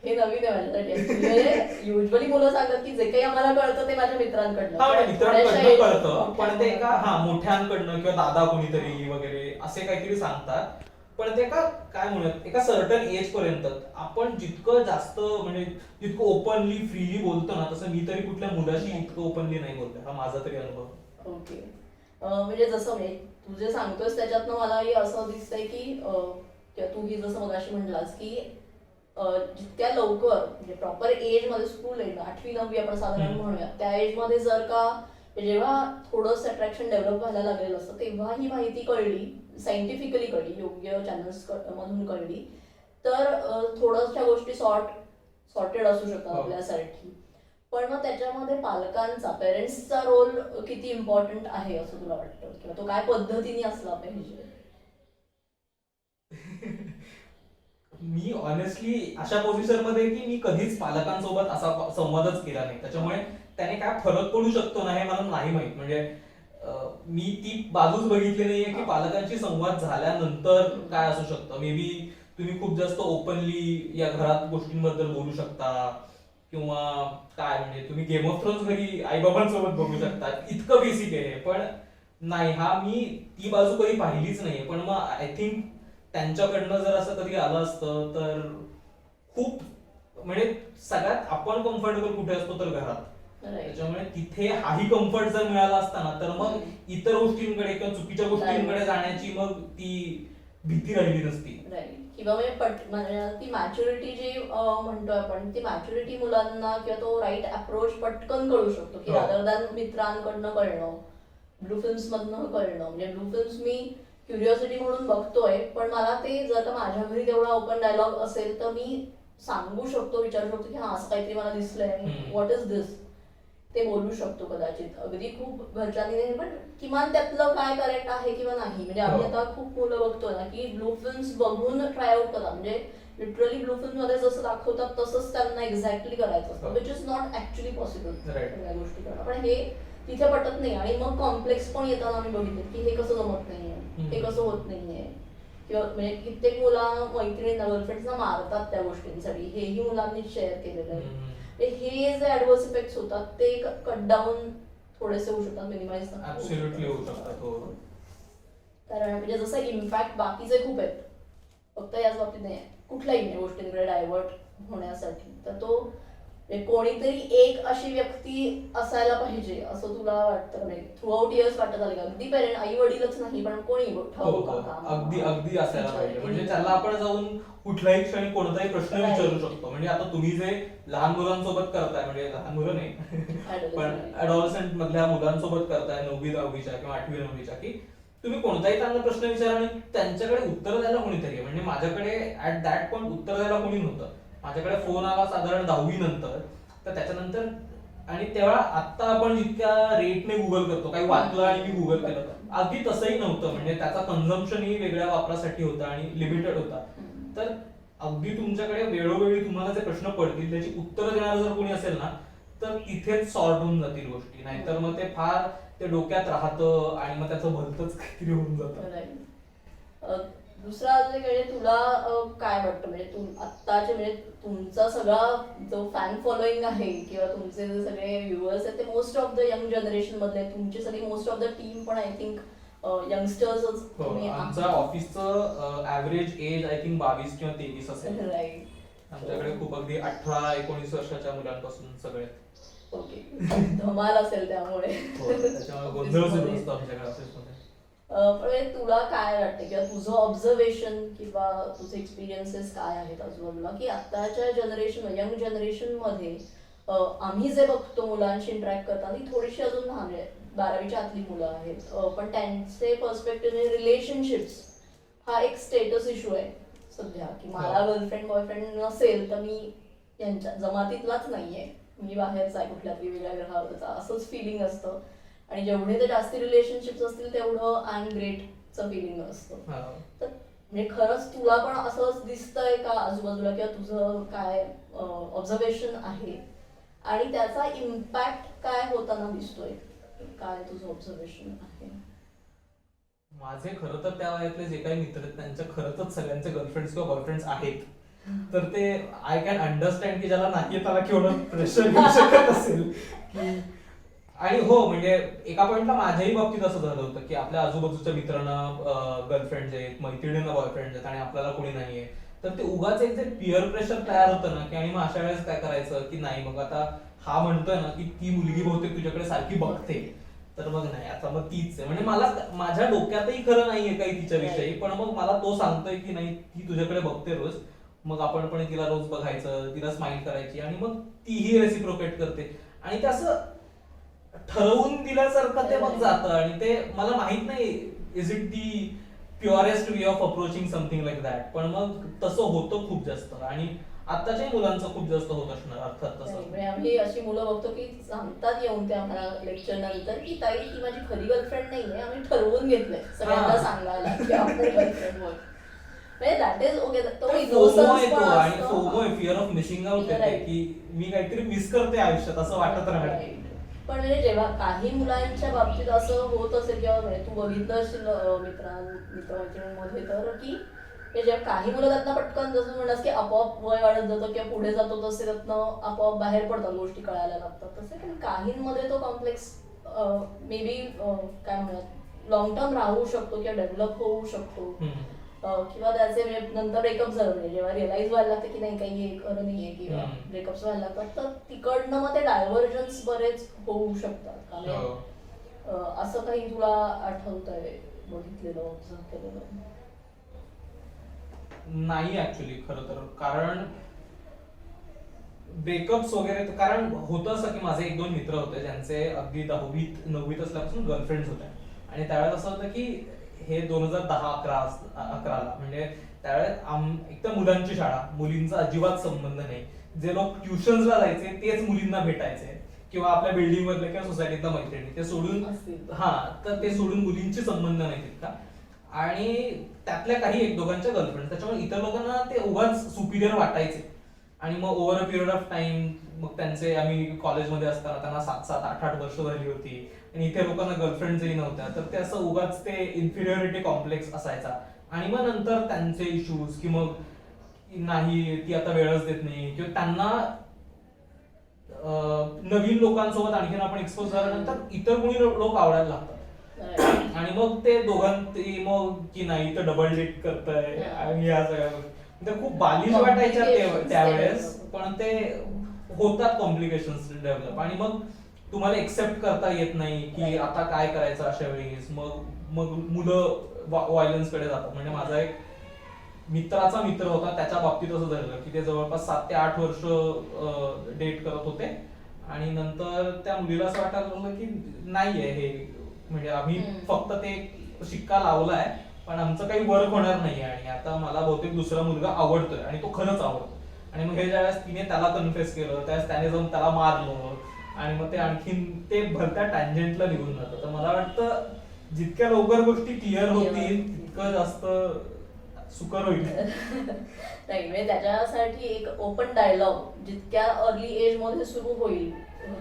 हे नवीन आहे माझ्यासाठी. युजली मुलं सांगतात की जे काही आम्हाला कळतं ते माझ्या मित्रांकडनं. मित्रांकडनं कळतं, पण ते एका मोठ्यांकडनं किंवा दादा कोणीतरी वगैरे असे काहीतरी सांगतात. पण ते काय म्हणूयात, एका सर्टन एज पर्यंत आपण जितकं जास्त म्हणजे जितकं ओपनली फ्रीली बोलतो ना, तसं मी तरी कुठल्या मुलाशी इतकं ओपनली नाही बोलतो. हा माझा तरी अनुभव. ओके. म्हणजे जसं म्हणजे तू जे सांगतोस त्याच्यातनं मलाही असं दिसतंय की तूही जसं मगाशी म्हणलास की जितक्या लवकर म्हणजे प्रॉपर एज मध्ये, स्कूल एज 8वी 9वी आपण साधारण म्हणूया, त्या एज मध्ये जर का जेव्हा थोडंसं अट्रॅक्शन डेव्हलप व्हायला लागलेलं असतं तेव्हा ही माहिती कळली, सायंटिफिकली कळली, योग्य चॅनल्स मधून कळली, तर थोड्याशा गोष्टी सॉर्टेड असू शकतात आपल्यासाठी. पण मग त्याच्यामध्ये पालकांचा, पेरेंट्सचा रोल किती इम्पॉर्टंट आहे असं तुला वाटतं, किंवा तो काय पद्धतीने असला पाहिजे? मी ऑनेस्टली अशा पोझिशन मध्ये की मी कधीच पालकांसोबत असा संवादच केला नाही. त्याच्यामुळे त्याने काय फरक पडू शकतो ना हे मला नाही माहित. म्हणजे मी ती बाजूच बघितली नाहीये की पालकांशी संवाद झाल्यानंतर काय असू शकतं. मे बी तुम्ही खूप जास्त ओपनली या घरात गोष्टींबद्दल बोलू शकता, किंवा काय म्हणजे तुम्ही गेम ऑफ थ्रोन्स घरी आईबाबांसोबत बघू शकता. इतकं बेसिक आहे. पण नाही, हा मी ती बाजू कधी पाहिलीच नाहीये. पण मग आय थिंक त्यांच्याकडनं जर असं कधी आलं असतं तर खूप, म्हणजे सगळ्यात आपण कम्फर्टेबल कुठे असतो तर घरात. त्याच्यामुळे तिथे हाही कम्फर्ट जर मिळाला असता ना, तर मग इतर गोष्टींकडे किंवा चुकीच्या गोष्टींकडे जाण्याची मग ती भीती राहिली नसती. किंवा म्हणजे ती मॅच्युरिटी जी म्हणतोय आपण, ती मॅच्युरिटी मुलांना किंवा तो राईट अप्रोच पटकन कळू शकतो की रादर दॅन मित्रांकडनं कळणं, ब्लू फिल्म्स मधनं कळणं. म्हणजे ब्लू फिल्म्स मी क्युरिओसिटी म्हणून बघतोय, पण मला ते जर का माझ्या घरी तेवढा ओपन डायलॉग असेल तर मी सांगू शकतो, विचारू शकतो की हा असं काहीतरी मला दिसलंय, व्हॉट इज दिस, ते बोलू शकतो कदाचित. अगदी खूप घरच्यांनी नाही, पण किमान त्यातलं काय करेक्ट आहे किंवा नाही. म्हणजे आम्ही आता खूप मुलं बघतोय ना की ब्लू फिल्म्स बघून ट्राय आउट करा, म्हणजे लिटरली ब्लू फिल्म मध्ये जसं दाखवतात तसंच त्यांना एक्झॅक्टली करायचं असतं, which is not actually possible सगळ्या गोष्टी करणं. पण हे तिथे पटत नाही. आणि मग कॉम्प्लेक्स पण येताना आम्ही बघितलं की हे कसं जमत नाहीये, हे कसं होत नाहीये, किंवा म्हणजे कित्येक मुलं मैत्रिणींना, गर्लफ्रेंड्सना मारतात त्या गोष्टींसाठी. हेही मुलांनी शेअर केलेलं आहे. हे जे ऍडव्हर्स इफेक्ट्स होतात ते कट डाऊन थोडेसे होऊ शकतात, मिनिमाइज ऍब्सोल्युटली होऊ शकतात. कारण म्हणजे जसं इम्पॅक्ट बाकीचे खूप आहेत, फक्त याच बाबतीत नाही, कुठल्याही गोष्टींकडे डायव्हर्ट होण्यासाठी. तर तो कोणीतरी एक अशी व्यक्ती असायला पाहिजे असं तुला वाटतं? म्हणजे थ्रू आउट इयर्स वाटत आले का? अगदी पेरेंट, आई वडीलच नाही पण कोणी हो ठाऊ हो काका, अगदी अगदी असायला teacher, पाहिजे. म्हणजे कोणी. त्याला आपण जाऊन कुठल्याही क्षणी कोणताही प्रश्न Right. विचारू शकतो. म्हणजे आता तुम्ही जे लहान मुलांसोबत करताय, म्हणजे लहान मुलं नाही पण Adolescent. ऍडॉलसंट मधल्या मुलांसोबत करताय 9वी-10वीच्या किंवा 8वी-9वीच्या, की तुम्ही कोणताही त्यांना प्रश्न विचारा आणि त्यांच्याकडे उत्तर द्यायला कोणीतरी आहे. म्हणजे माझ्याकडे ऍट दॅट पॉइंट उत्तर द्यायला कोणी नव्हतं. माझ्याकडे फोन आला साधारण 10वी नंतर, तर त्याच्यानंतर. आणि तेव्हा आता आपण जितक्या रेटने गुगल करतो, काही वाचलं आणि मी गुगल केलं, अगदी तसंही नव्हतं. म्हणजे त्याचा कन्झम्पशनही वेगळ्या वापरासाठी होता आणि लिमिटेड होता. तर अगदी तुमच्याकडे वेळोवेळी तुम्हाला जे प्रश्न पडतील त्याची उत्तरं देणारं जर कोणी असेल ना, तर तिथेच सॉर्ट होऊन जातील गोष्टी. नाहीतर मग ते फार ते डोक्यात राहतं आणि मग त्याचं भलतंच काहीतरी होऊन जातं. Right. दुसरा अजून एक म्हणजे तुला काय वाटतं, म्हणजे तू आत्ताचे म्हणजे तुमचा सगळा जो फॅन फॉलोईंग आहे किंवा तुमचे जे सगळे व्ह्युअर्स आहेत ते most of the young generation मधले आहेत. तुमची सगळी मोस्ट ऑफ द टीम पण आय थिंक यंगस्टर्सच तुम्ही आमच्या ऑफिसचं ऍव्हरेज एज आय थिंक 22 किंवा 23 असेल. राईट. आमच्याकडे खूप अगदी 18-19 वर्षाच्या मुलांपासून सगळे. ओके. धमाल असेल त्यामुळे. त्याच्यामुळे गोंधळ सुरू असतो आमच्याकडे ऑफिसमध्ये. पण तुला काय वाटतं किंवा तुझं ऑब्झर्वेशन किंवा तुझे एक्सपिरियन्सेस काय आहेत आजूबाजूला, की आताच्या जनरेशन यंग जनरेशन मध्ये आम्ही जे बघतो मुलांशी इंटरॅक्ट करताना ती थोडीशी अजून लहान म्हणजे 12वीच्या आतली मुलं आहेत, पण त्यांचे पर्स्पेक्टिव्ह रिलेशनशिप्स हा एक स्टेटस इश्यू आहे सध्या, की मला गर्लफ्रेंड बॉयफ्रेंड नसेल तर मी यांच्या जमातीतलाच नाहीये, मी बाहेरचा आहे कुठल्या तरी वेगळ्या ग्रहावरचा, असंच फिलिंग असतं. आणि जेवढे ते जास्ती रिलेशनशिप्स असतील तेवढं आय एम ग्रेटचं फिलिंग असतं. तर म्हणजे खरंच तुला पण असंच दिसतंय का आजूबाजूला, किंवा तुझं काय ऑब्झर्वेशन आहे आणि त्याचा इम्पॅक्ट काय होताना दिसतोय, काय तुझं ऑब्झर्वेशन आहे? माझे खरं तर त्या वयातले जे काही मित्र आहेत त्यांच्या खरंच सगळ्यांचे गर्लफ्रेंड्स किंवा बॉयफ्रेंड्स आहेत. तर ते आय कॅन अंडरस्टँड की ज्याला नाही त्याला केवढं प्रेशर घेऊ शकत असेल. आणि हो, म्हणजे एका पॉइंटला माझ्याही बाबतीत असं झालं होतं की आपल्या आजूबाजूच्या मित्रांना गर्लफ्रेंड्स आहेत, मैत्रिणींना बॉयफ्रेंड्स आहेत आणि आपल्याला कोणी नाहीये. तर ते उगाच एक जे पिअर प्रेशर तयार होतं ना, की आणि मग अशा वेळेस काय करायचं की नाही, मग आता हा म्हणतोय ना की ती मुलगी बहुतेक तुझ्याकडे सारखी बघते, तर मग नाही आता मग तीच आहे. म्हणजे मला माझ्या डोक्यातही खरं नाहीये काही तिच्याविषयी, पण मग मला तो सांगतोय की नाही ती तुझ्याकडे बघते रोज, मग आपण पण तिला रोज बघायचं, तिला स्माइल करायची आणि मग तीही रेसिप्रोकेट करते. आणि ते असं ठरवून दिल्यासारखं ते मग जातं. आणि ते मला माहित नाही is it the purest way of approaching something like that, पण मग तसं होतं खूप जास्त. आणि आताच्या मुलांचं खूप जास्त होत असणार अर्थात तसं. म्हणजे आम्ही अशी मुलं बघतो की सांगतात येऊन ते आम्हाला लेक्चर नंतर की ताई ती माझी खरी गर्लफ्रेंड नाहीये, आम्ही ठरवून घेतलंय सगळ्यांना सांगायला की आपण गर्लफ्रेंड बोल. म्हणजे दॅट इज ओके. तो इनोसन्स पण आणि असतो. फोमो आहे, फिअर ऑफ मिसिंग आउट आहे की मी काहीतरी मिस करते आयुष्यात असं वाटत राहतं. पण म्हणजे जेव्हा काही मुलांच्या बाबतीत असं होत असेल किंवा म्हणजे तू बघितलं असेल मित्रमैत्रिणींमध्ये तर की जेव्हा काही मुलं त्यातनं पटकन जसं म्हणलास की आपोआप वय वाढत जातं किंवा पुढे जातो तसे त्यातनं आपोआप बाहेर पडतात, गोष्टी कळायला लागतात, तसे पण काहींमध्ये तो कॉम्प्लेक्स मे बी काय म्हणूयात लॉंग टर्म राहू शकतो किंवा डेव्हलप होऊ शकतो. किंवा त्याचे नंतर ब्रेकअप झालं म्हणजे जेव्हा रिअलाइज व्हायला लागतं की नाही काही हे खरं नाहीये किंवा ब्रेकअप्स व्हायला लागतात, तर तिकडनं मग ते डायव्हर्जन्स बरेच होऊ शकतात. असं काही तुला आठवतंय बघितलेलं, ऑब्झर्व केलेलं? नाही ऍक्च्युली खरं तर. कारण ब्रेकअप्स वगैरे, कारण होतं असं की माझे 1-2 मित्र होते ज्यांचे अगदी 10वीत 9वीत असल्यापासून गर्लफ्रेंड्स होत्या. आणि त्यावेळेस असं होतं की हे 2010-11ला, म्हणजे त्यावेळेस एक तर मुलांची शाळा, मुलींचा अजिबात संबंध नाही. जे लोक ट्युशन्सला जायचे तेच मुलींना भेटायचे किंवा आपल्या बिल्डिंग मधले किंवा सोसायटीतल्या मैत्रिणी, ते सोडून तर ते सोडून मुलींची संबंध नाही तितका. आणि त्यातल्या काही 1-2च्या गर्लफ्रेंड, त्याच्यामुळे इतर लोकांना ते उगाच सुपिरियर वाटायचे. आणि मग over a period of time मग त्यांचे, आम्ही कॉलेजमध्ये असताना त्यांना 7-7, 8-8 वर्ष झाली होती आणि इथे लोकांना गर्लफ्रेंडही नव्हत्या, तर ते असं उगाच ते इन्फिरियरिटी कॉम्प्लेक्स असायचा. आणि मग नंतर त्यांचे इश्यूज की मग नाही ती आता वेळच देत नाही किंवा त्यांना नवीन लोकांसोबत आणखीन आपण एक्सपोज झाल्यानंतर इतर कोणी लोक आवडायला लागतात. आणि मग ते दोघांती मग की नाही तर डबल डेट करताय आणि या सगळ्या ते खूप बालिश वाटायच्या त्यावेळेस, पण ते होतात कॉम्प्लिकेशन्स डेव्हलप, आणि मग तुम्हाला एक्सेप्ट करता येत नाही की आता काय करायचं अशा वेळेस. मग मग मुलं व्हायलन्स कडे जातात. म्हणजे माझा एक मित्राचा मित्र होता, त्याच्या बाबतीत असं झालं की ते जवळपास 7 ते 8 वर्ष डेट करत होते, आणि नंतर त्या मुलीला असं वाटायला लागलं की नाहीये हे, म्हणजे आम्ही फक्त ते शिक्का लावलाय पण आमचं काही वर्क होणार नाहीये, आणि आता मला बहुतेक दुसरा मुलगा आवडतोय आणि तो खरंच आवडतो. आणि मग हे ज्यावेळेस तिने त्याला कन्फेस केलं त्यावेळेस त्याने जाऊन त्याला मारलं, आणि मग ते आणखीन ते भरत्या टँजंटला निघून जातं. तर मला वाटतं जितक्या लवकर गोष्टी क्लिअर होतील तितकं जास्त सुकर होईल. नाही, म्हणजे त्याच्यासाठी एक ओपन डायलॉग जितक्या अर्ली एज मध्ये सुरू होईल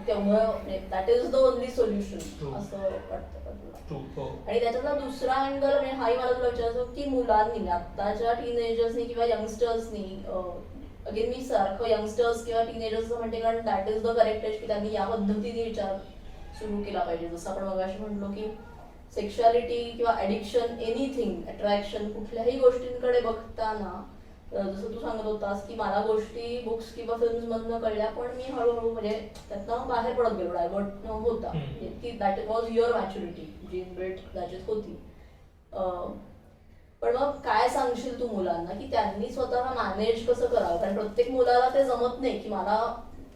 तेवढं that is the only solution असं वाटतं का तुला? आणि त्याच्यातला दुसरा अँगल म्हणजे हाही मला तुला विचारायचं की मुलांनी आताच्या टीनेजर्सनी किंवा यंगस्टर्सनी, अगेन मी सारखं यंगस्टर्स किंवा टीनेजर्स म्हणते कारण that is the correct age की त्यांनी या पद्धतीने विचार सुरू केला पाहिजे. जसं आपण मगाशी म्हणलो की सेक्शुअलिटी किंवा ऍडिक्शन, एनिथिंग, अट्रॅक्शन, कुठल्याही गोष्टींकडे बघताना जसं तू सांगत होतास की मला गोष्टी बुक्स किंवा फिल्म्स मधनं कळल्या, पण मी हळूहळू म्हणजे त्यातनं बाहेर पडत गेलो, डायव्हर्ट न होता. की दॅट वॉज युअर मॅच्युरिटी जी इनबिल्ट कदाचित होती. पण मग काय सांगशील तू मुलांना की त्यांनी स्वतःला मॅनेज कसं करावं? कारण प्रत्येक मुलाला ते जमत नाही की मला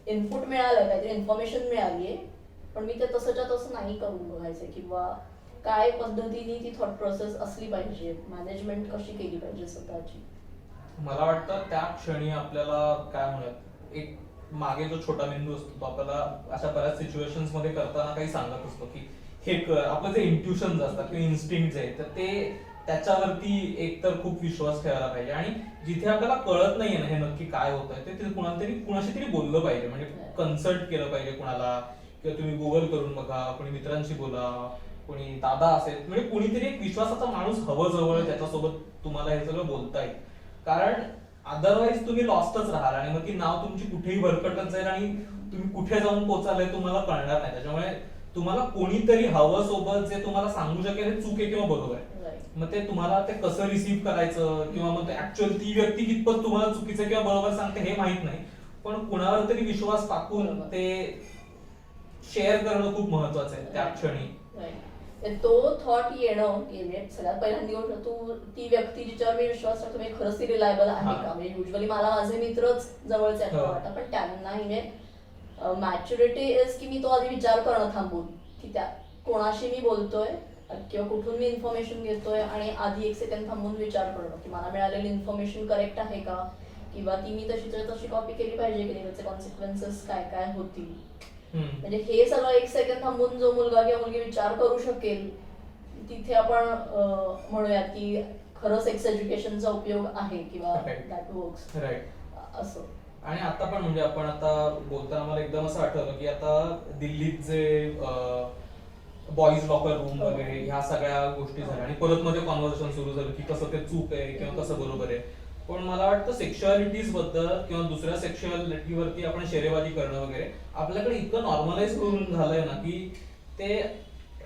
इनपुट मिळालंय, काहीतरी इन्फॉर्मेशन मिळालीये, पण मी ते तसंच्या तसं नाही करून बघायचं, किंवा काय पद्धतीने ती थॉट प्रोसेस असली पाहिजे, मॅनेजमेंट कशी केली पाहिजे स्वतःची? मला वाटतं त्या क्षणी आपल्याला काय म्हणत, एक मागे जो छोटा बिंदू असतो तो आपल्याला अशा बऱ्याच सिच्युएशन्स मध्ये करताना काही सांगत असतो की हे कर. आपलं जे इंट्युशन्स असतात किंवा इन्स्टिंक्ट आहेत तर ते त्याच्यावरती एकतर खूप विश्वास ठेवायला पाहिजे, आणि जिथे आपल्याला कळत नाहीये ना हे नक्की काय होत आहे ते कुणाशी तरी बोललं पाहिजे. म्हणजे कन्सल्ट केलं पाहिजे कुणाला, किंवा तुम्ही गुगल करून बघा, कोणी मित्रांशी बोला, कोणी दादा असेल, म्हणजे कुणीतरी एक विश्वासाचा माणूस हवं जवळ त्याच्यासोबत तुम्हाला हे सगळं बोलता येईल. कारण अदरवाईज तुम्ही लॉस्टच राहाल, आणि मग ती नाव तुमची कुठेही भरकटत जाईल आणि तुम्ही कुठे जाऊन पोचालय तुम्हाला कळणार नाही. त्याच्यामुळे तुम्हाला कोणीतरी हवं सोबत जे तुम्हाला सांगू शकेल हे चूक आहे किंवा बरोबर आहे. मग ते तुम्हाला ते कसं रिसीव्ह करायचं, किंवा मग ऍक्च्युअल ती व्यक्ती कितपत तुम्हाला चुकीचं किंवा बरोबर सांगते हे माहित नाही, पण कुणावर तरी विश्वास टाकून ते शेअर करणं खूप महत्वाचं आहे त्या क्षणी. तो थॉट येणं सगळ्यात पहिल्यांदी गोष्ट, तू ती व्यक्ती जिच्यावर मी विश्वास टाकतो म्हणजे खरंच ती रिलायबल आहे का? म्हणजे युजली मला माझे मित्रच जवळचे वाटतात, पण त्यांनाही म्हणजे मॅच्युरिटी इज की मी तो आधी विचार करणं थांबून की त्या कोणाशी मी बोलतोय किंवा कुठून मी इन्फॉर्मेशन घेतोय, आणि आधी 1 सेकंड थांबून विचार करणं की मला मिळालेली इन्फॉर्मेशन करेक्ट आहे का, किंवा ती मी तशी कॉपी केली पाहिजे की नाही, त्याचे कॉन्सिक्वेन्सेस काय काय होतील. म्हणजे हे सगळं 1 सेकंड थांबून जो मुलगा किंवा मुलगी विचार करू शकेल, तिथे आपण म्हणूया की खरं सेक्स एज्युकेशनचा उपयोग आहे किंवा दॅट वर्क्स असं. आणि आता पण म्हणजे आपण आता बोलताना मला एकदम असं आठवलं की आता दिल्लीत जे बॉईज लॉकर रूम वगैरे ह्या सगळ्या गोष्टी झाल्या, आणि परत मध्ये कॉन्व्हर्सेशन सुरू झालं की कसं ते चूक आहे किंवा कसं बरोबर आहे. पण मला वाटतं सेक्शुअलिटीज बद्दल किंवा दुसऱ्या सेक्शुअलिटीवरती आपण शेरेबाजी करणं वगैरे आपल्याकडे इतकं नॉर्मलाइज करून झालंय ना की ते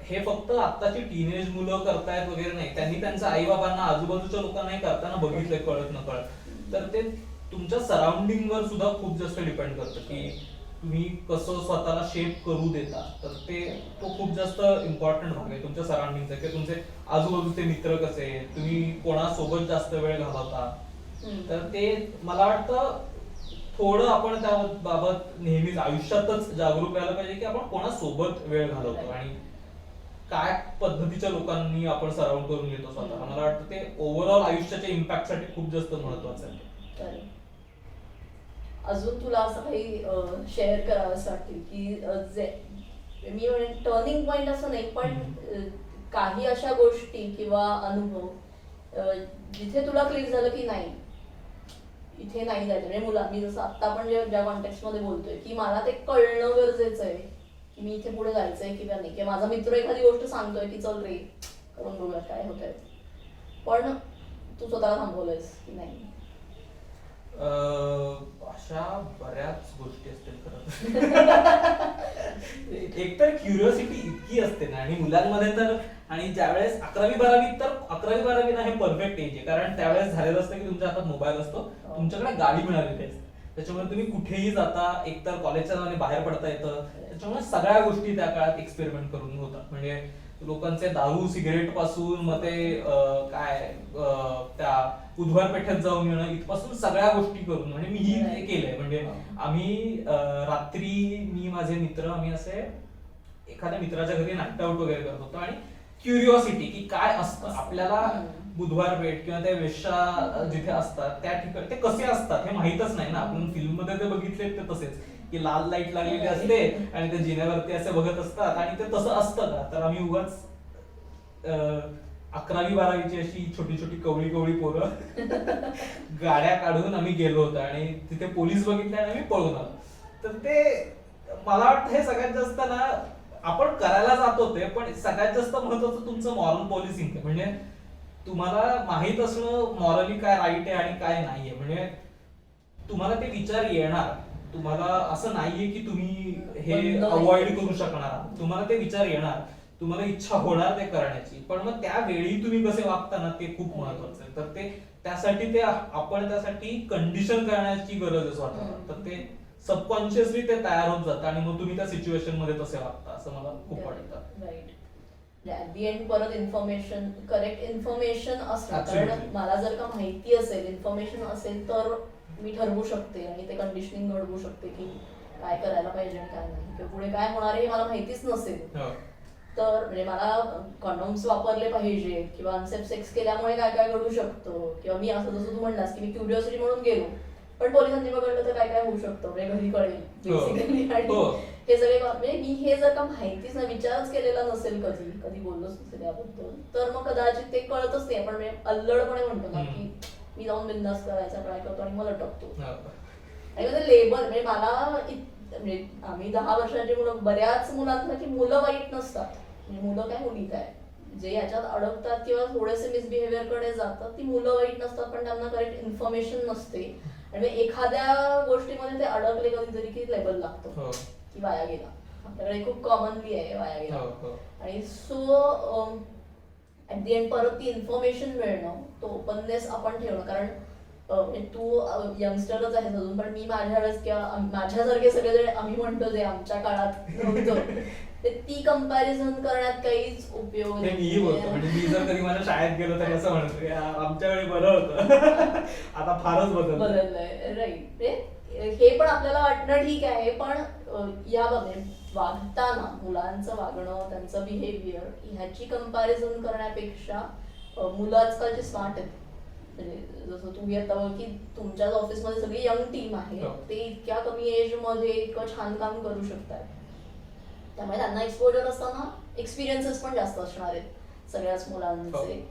हे फक्त आत्ताची टीनेज मुलं करतायत वगैरे नाही, त्यांनी त्यांच्या आई बाबांना आजूबाजूच्या लोकांनाही करताना बघितलंय कळत न कळत. तर ते तुमच्या सराउंडिंग वर सुद्धा खूप जास्त डिपेंड करतं की तुम्ही कसं स्वतःला शेप करू देता. तर तो खूप जास्त इम्पॉर्टंट भाग आहे तुमच्या सराउंडिंगचा, किंवा तुमचे आजूबाजूचे मित्र कसे, तुम्ही कोणासोबत जास्त वेळ घालवता. तर ते मला वाटतं थोडं आपण त्या बाबत नेहमीच आयुष्यातच जागरूक राहायला पाहिजे की आपण कोणासोबत वेळ घालवतो आणि काय पद्धतीच्या लोकांनी आपण सराउंड करून घेतो स्वतःला. मला वाटतं ते ओव्हरऑल आयुष्याच्या इम्पॅक्ट साठी खूप जास्त महत्वाचं आहे. अजून तुला असं काही शेअर करावं असं वाटतं की मी म्हणेन टर्निंग पॉइंट असं नाही, पण काही अशा गोष्टी किंवा अनुभव जिथे तुला क्लिक झालं की नाही इथे नाही जायचं. म्हणजे मुलांनी जसं आता आपण ज्या कॉन्टेक्स्ट मध्ये बोलतोय की मला ते कळणं गरजेचं आहे की मी इथे पुढे जायचंय किंवा नाही, किंवा माझा मित्र एखादी गोष्ट सांगतोय की चल रे करून बघूया काय होतंय, पण तू स्वतःला थांबवलंयस की नाही अशा बऱ्याच गोष्टी असतील खरं. एकतर क्युरिओसिटी इतकी असते ना, आणि मुलांमध्ये तर, आणि ज्यावेळेस 11वी-12वी ना हे परफेक्ट एज आहे, कारण त्यावेळेस झालेलं असतं की तुमच्या हातात मोबाईल असतो, तुमच्याकडे गाडी मिळालेली असते, त्याच्यामुळे तुम्ही कुठेही जाता, एकतर कॉलेजच्या नावाने बाहेर पडता येतं, त्याच्यामुळे सगळ्या गोष्टी त्या काळात एक्सपेरिमेंट करून होतात. म्हणजे लोकांचे दारू सिगरेट पासून मग ते त्या बुधवार पेठेत जाऊन येणं इथपासून सगळ्या गोष्टी करून, म्हणजे मीही ते केलंय. म्हणजे आम्ही रात्री मी माझे मित्र आम्ही असे एखाद्या मित्राच्या घरी नाईट आउट वगैरे करत होतो, आणि क्युरिओसिटी की काय असतं आपल्याला बुधवार पेठ किंवा त्या वेश्या जिथे असतात त्या ठिकाणी ते कसे असतात हे माहितच नाही ना. आपण फिल्म मध्ये ते बघितले ते तसेच की लाल लाईट लागलेली असते आणि ते जिन्यावरती असे बघत असतात, आणि ते तसं असतं का. तर आम्ही उगाच 11वी-12वीची अशी छोटी छोटी कवळी कवळी पोरं गाड्या काढून आम्ही गेलो होतो, आणि तिथे पोलीस बघितले आणि आम्ही पळून आलो. तर ते मला वाटतं हे सगळ्यात जास्त ना आपण करायला जातो ते, पण सगळ्यात जास्त महत्वाचं तुमचं मॉरल पॉलिसिंग आहे. म्हणजे तुम्हाला माहित असणं मॉरली काय राईट आहे आणि काय नाहीये. म्हणजे तुम्हाला ते विचार येणार, तुम्हाला असं नाहीये की तुम्ही हे अवॉइड करू शकणार, तुम्हाला ते विचार येणार, तुम्हाला इच्छा होणार ते करण्याची, पण मग त्यावेळी तुम्ही कसे वागता ना ते खूप महत्वाचं आहे. तर ते त्यासाठी ते आपण त्यासाठी कंडिशन करण्याची गरज आहे स्वतःला. तर ते सबकॉन्शियसली ते तयार होत जातं, आणि मग तुम्ही त्या सिच्युएशन मध्ये तसे वागता असं मला खूप वाटतं. राईट. ऍट दी एंड परत इन्फॉर्मेशन, करेक्ट इन्फॉर्मेशन असतं. कारण मला जर का माहिती असेल, इन्फॉर्मेशन असेल, तर मी ठरवू शकते आणि ते कंडिशनिंग घडवू शकते की काय करायला पाहिजे आणि काय नाही, किंवा पुढे काय होणार आहे हे मला माहितीच नसेल. तर म्हणजे मला कॉन्डोम्स वापरले पाहिजे किंवा अनसेफ सेक्स केल्यामुळे काय काय घडू शकतं, किंवा मी असं जसं तू म्हणलास की मी क्युरिओसिटी म्हणून गेलो पण पोलिसांनी पकडलं तर काय काय होऊ शकतं, म्हणजे घरी कळेल बेसिकली. आणि हे सगळे म्हणजे मी हे जर का माहितीच ना, विचारच केलेला नसेल, कधी कधी बोललोच नसेल याबद्दल, तर मग कदाचित ते कळतच नाही. आपण म्हणजे अल्लडपणे म्हणतो ना की मी जाऊन बिंदास करायचा ट्राय करतो आणि मला टकतो. आणि मग लेबल म्हणजे मला म्हणजे आम्ही 10 वर्षाची मुलं, बऱ्याच मुलांना की मुलं वाईट नसतात, म्हणजे मुलं काय मुली काय जे याच्यात अडकतात किंवा थोडेसे मिसबिहेवियर कडे जातात, ती मुलं वाईट नसतात, पण त्यांना करेक्ट इन्फॉर्मेशन नसते, आणि एखाद्या गोष्टीमध्ये ते अडकले कधीतरी की लेबल लागतो की वाया गेला. आपल्याकडे खूप कॉमनली आहे वाया गेला. आणि सो ऍट दी एंड परत ती इन्फॉर्मेशन मिळणं, तो ओपननेस आपण ठेवणं. कारण तू यंगस्टरच आहेस अजून, पण मी माझ्या वेळेस किंवा माझ्यासारखे सगळे आम्ही म्हणतो जे आमच्या काळात नव्हतं, ती कंपॅरिझन करण्यात काहीच उपयोग नाही. म्हणजे मी जर कधी माझ्या शाळेत गेलो तरी असं म्हणतो आमच्या वेळी बरं होतं, आता फारच बदललंय. राईट. हे पण आपल्याला वाटणं ठीक आहे, पण याबाबत वागताना मुलांचं वागणं, त्यांचं बिहेवियर ह्याची कंपॅरिझन करण्यापेक्षा मुलं आजकालची स्मार्ट आहेत. म्हणजे जसं तुम्ही आता की तुमच्याच ऑफिसमध्ये सगळी यंग टीम आहे, ते इतक्या कमी एज मध्ये इतकं छान काम करू शकतात, त्यामुळे त्यांना एक्सपोजर असताना एक्सपिरियन्सेस पण जास्त असणार आहेत सगळ्याच मुलांचे.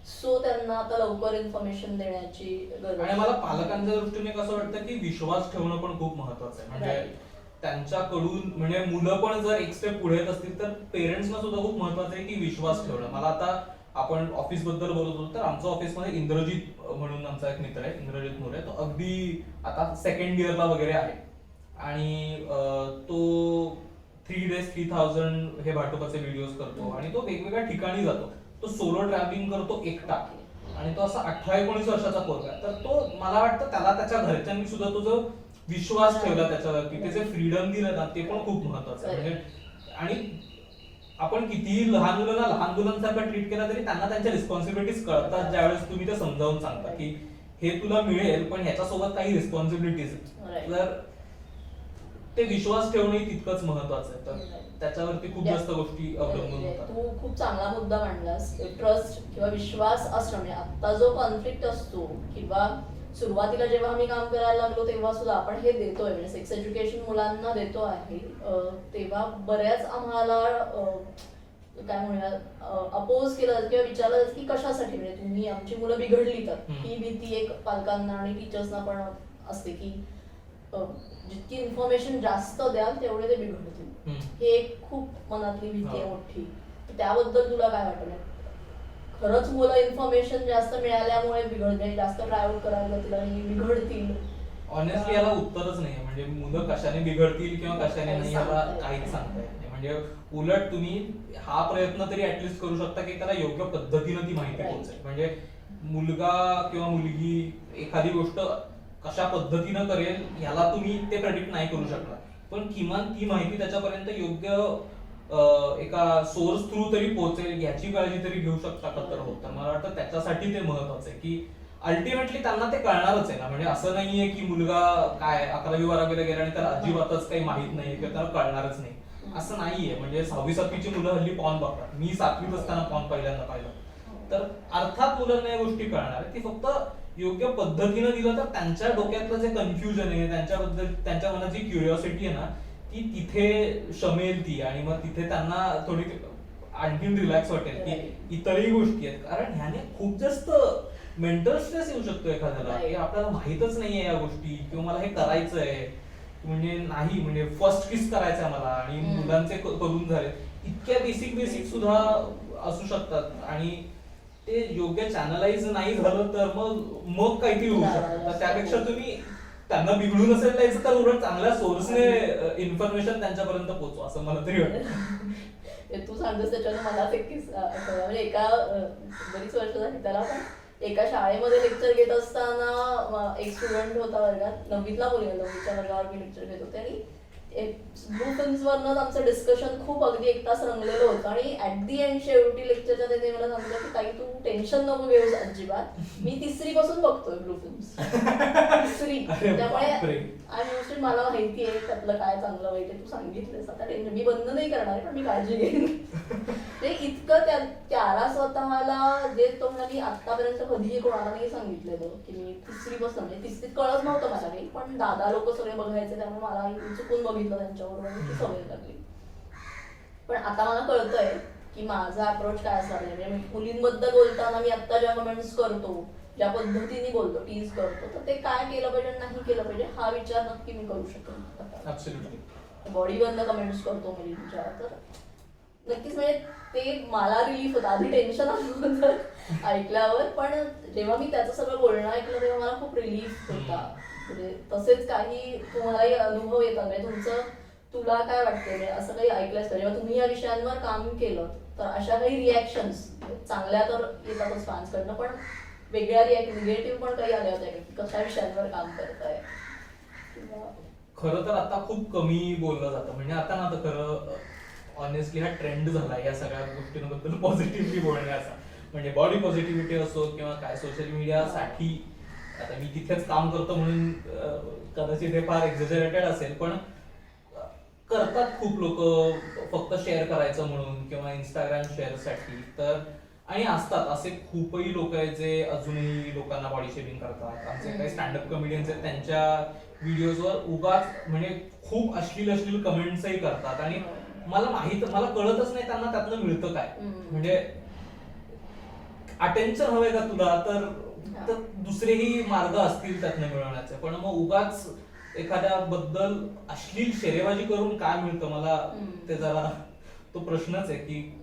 सो त्यांना आता लवकर इन्फॉर्मेशन देण्याची गरज. आणि मला पालकांच्या दृष्टीने कसं वाटतं की विश्वास ठेवणं पण खूप महत्वाचं आहे. म्हणजे त्यांच्याकडून, म्हणजे मुलं पण जर एक स्टेप पुढे येत असतील तर पेरेंट्सना सुद्धा खूप महत्वाचं आहे की विश्वास ठेवणं. मला आता आपण ऑफिस बद्दल बोलत होतो, तर आमच्या ऑफिसमध्ये इंद्रजित म्हणून आमचा एक मित्र आहे, इंद्रजित मोरे, तो अगदी आता 2nd इयरला वगैरे आहे, आणि तो 3 days 3000 हे भाटोबाचे व्हिडिओज करतो, आणि तो वेगवेगळ्या ठिकाणी जातो, तो सोलो ट्रॅव्हलिंग करतो एकटा, आणि तो असा 18-19 वर्षाचा पोरगा. तर तो मला वाटतं त्याला त्याच्या घरच्यांनी सुद्धा तो जो विश्वास ठेवला त्याच्यावरती, त्याचे फ्रीडम दिलं ना, ते पण खूप महत्वाचं आहे. म्हणजे आणि आपण कितीही लहान मुलांसारखं ट्रीट केलं तरी त्यांना त्यांच्या रिस्पॉन्सिबिलिटीज कळतात ज्यावेळेस तुम्ही ते समजावून सांगता की हे तुला मिळेल, पण ह्याच्यासोबत काही रिस्पॉन्सिबिलिटीज आहेत. तर ते विश्वास ठेवणे तितकंच महत्वाचं आहे. तर त्याच्यावरती खूप जास्त गोष्टी अवलंबून होतात. तू खूप चांगला मुद्दा मांडलास. ट्रस्ट किंवा विश्वास असणं, म्हणजे आता जो कॉन्फ्लिक्ट असतो, किंवा सुरुवातीला जेव्हा आम्ही काम करायला लागलो तेव्हा सुद्धा आपण हे देतोय, म्हणजे सेक्स एज्युकेशन मुलांना देतो आहे, तेव्हा बऱ्याच आम्हाला काय म्हणूया अपोज केलं किंवा विचारलं की कशासाठी, म्हणजे तुम्ही आमची मुलं बिघडली तर. ही भीती एक पालकांना आणि टीचर्सना पण असते की जितकी इन्फॉर्मेशन जास्त द्याल तेवढे ते बिघडतील. हे एक खूप मनातली भीती आहे मोठी. त्याबद्दल तुला काय वाटतं, खरंच मुलं इन्फॉर्मेशन जास्त मिळाल्यामुळे बिघडते, जास्त ट्रॅव्हल करायला लागतील आणि बिघडतील. ऑनेस्टली याला उत्तरच नाही, म्हणजे मुलं कशाने बिघडतील किंवा कशाने नाही याला काहीच सांगता येत नाही. म्हणजे उलट तुम्ही हा प्रयत्न तरी ऍटलिस्ट करू शकता की त्याला योग्य पद्धतीनं ती माहिती पोहोचेल. म्हणजे मुलगा किंवा मुलगी एखादी गोष्ट कशा पद्धतीनं करेल ह्याला तुम्ही ते प्रेडिक्ट नाही करू शकणार, पण किमान ती माहिती त्याच्यापर्यंत योग्य एका सोर्स थ्रू तरी पोहोचेल याची काळजी तरी घेऊ शकता का तर होतं. मला वाटतं त्याच्यासाठी ते महत्वाचं आहे की अल्टिमेटली त्यांना ते कळणारच आहे ना. म्हणजे असं नाहीये की मुलगा काय 11वी-12वीला गेला आणि त्याला अजिबातच काही माहित नाही किंवा त्याला कळणारच नाही, असं नाहीये. म्हणजे 6वी-7वीची मुलं हल्ली पॉन बघतात. मी 7वीत असताना पॉन पहिल्यांदा पाहिलं. तर अर्थात मुलांना या गोष्टी कळणार आहे, ती फक्त योग्य पद्धतीनं दिलं तर त्यांच्या डोक्यातलं जे कन्फ्युजन आहे, त्यांच्याबद्दल त्यांच्या मनात जी क्युरिओसिटी आहे ना ती तिथे शमेल ती, आणि मग तिथे त्यांना थोडी आणखीन रिलॅक्स वाटेल की इतरही गोष्टी आहेत. कारण ह्याने खूप जास्त मेंटल स्ट्रेस येऊ शकतो एखाद्याला की आपल्याला माहितच नाहीये या गोष्टी, किंवा मला हे करायचंय म्हणजे नाही, म्हणजे फर्स्ट किस करायचंय मला आणि मुलांचे करून झाले, इतक्या बेसिक सुद्धा असू शकतात आणि ते योग्य चॅनलाइज नाही झालं तर मग काहीतरी होऊ शकतं. तर त्यापेक्षा तुम्ही त्यांना बिघडून असेल द्यायचं तर उलट चांगल्या सोर्सने इन्फॉर्मेशन त्यांच्यापर्यंत पोहोचवा, असं मला तरी वाटतं. तू सांगतोस त्याच्यानं मलाच एक किस्सा आठवला. म्हणजे एका बरीच वर्ष झाली त्याला, पण एका शाळेमध्ये लेक्चर घेत असताना एक स्टुडंट होता वर्गात, 9वीतला मुलगा, 9वीच्या वर्गावर मी लेक्चर घेत होते आणि ब्लू फिल्म्सवरनं आमचं डिस्कशन खूप अगदी 1 तास रंगलेलं होतं आणि ऍट दी एंड शेवटी लेक्चरच्या ते मला सांगितलं की काही तू टेन्शन नको घेऊस अजिबात, मी 3री पासून बघतोय ब्लू फिल्म्स. 3री. त्यामुळे आणि मला माहिती आहे त्यातलं काय चांगलं वाईट आहे, तू सांगितलंस आता टेन्शन मी बंद नाही करणार पण मी काळजी घेईन. ते इतकं त्याला स्वतःला जे तो मी आतापर्यंत कधीही कोणाला नाही सांगितलेलं की मी 3री पासून, म्हणजे 3रीत कळत नव्हतं मला काही, पण दादा लोक सगळे बघायचे त्यामुळे मला चुकून बघितलं त्यांच्याबरोबर, ती सवय लागली. पण आता मला कळतंय की माझा अप्रोच काय असला पाहिजे. म्हणजे मुलींबद्दल बोलताना मी आता ज्या कमेंट्स करतो, ज्या पद्धतीने बोलतो, टीज करतो, तर ते काय केलं पाहिजे नाही केलं पाहिजे हा विचार नक्की मी करू शकेन. बॉडीवरनं कमेंट्स करतो मुलींच्या, तर नक्कीच म्हणजे ते मला रिलीफ होतं. आधी टेन्शन आलं होतं ऐकल्यावर, पण जेव्हा मी त्याचं सगळं बोलणं ऐकलं तेव्हा मला खूप रिलीफ होता. म्हणजे तसेच काही तुम्हालाही अनुभव येतात, म्हणजे तुला काय वाटतं, म्हणजे असं काही ऐकलंच का जेव्हा तुम्ही या विषयांवर काम केलं तर अशा काही रिॲक्शन्स चांगल्या तर येतातच फॅन्सकडनं, पण वेगळ्या निगेटिव्ह पण काही आल्या होत्या की कशा विषयांवर काम करताय? खरं तर आता खूप कमी बोललं जातं. म्हणजे आता ना आता खरं ऑनेस्टली हा ट्रेंड झाला या सगळ्या गोष्टींबद्दल पॉझिटिव्हली बोलण्याचा. म्हणजे बॉडी पॉझिटिव्हिटी असो किंवा काय सोशल मीडियासाठी, आता मी तिथेच काम करतो म्हणून कदाचित हे फार एक्झॅजरेटेड असेल, पण करतात खूप लोक फक्त शेअर करायचं म्हणून किंवा इंस्टाग्राम शेअरसाठी. तर आणि असतात असे खूपही लोक आहेत जे अजूनही लोकांना बॉडी शेमिंग करतात. आमचे काही स्टँडअप कॉमेडियन्स आहेत त्यांच्या व्हिडिओजवर उगाच म्हणजे खूप अश्लील कमेंट्सही करतात आणि मला कळतच नाही त्यांना त्यातनं मिळतं काय. म्हणजे अटेन्शन हवंय का तुला, तर दुसरेही मार्ग असतील त्यातनं मिळवण्याचे, पण मग उगाच एखाद्या बद्दल अश्लील शेरेबाजी करून काय मिळतं मला ते जरा तो प्रश्नच आहे की,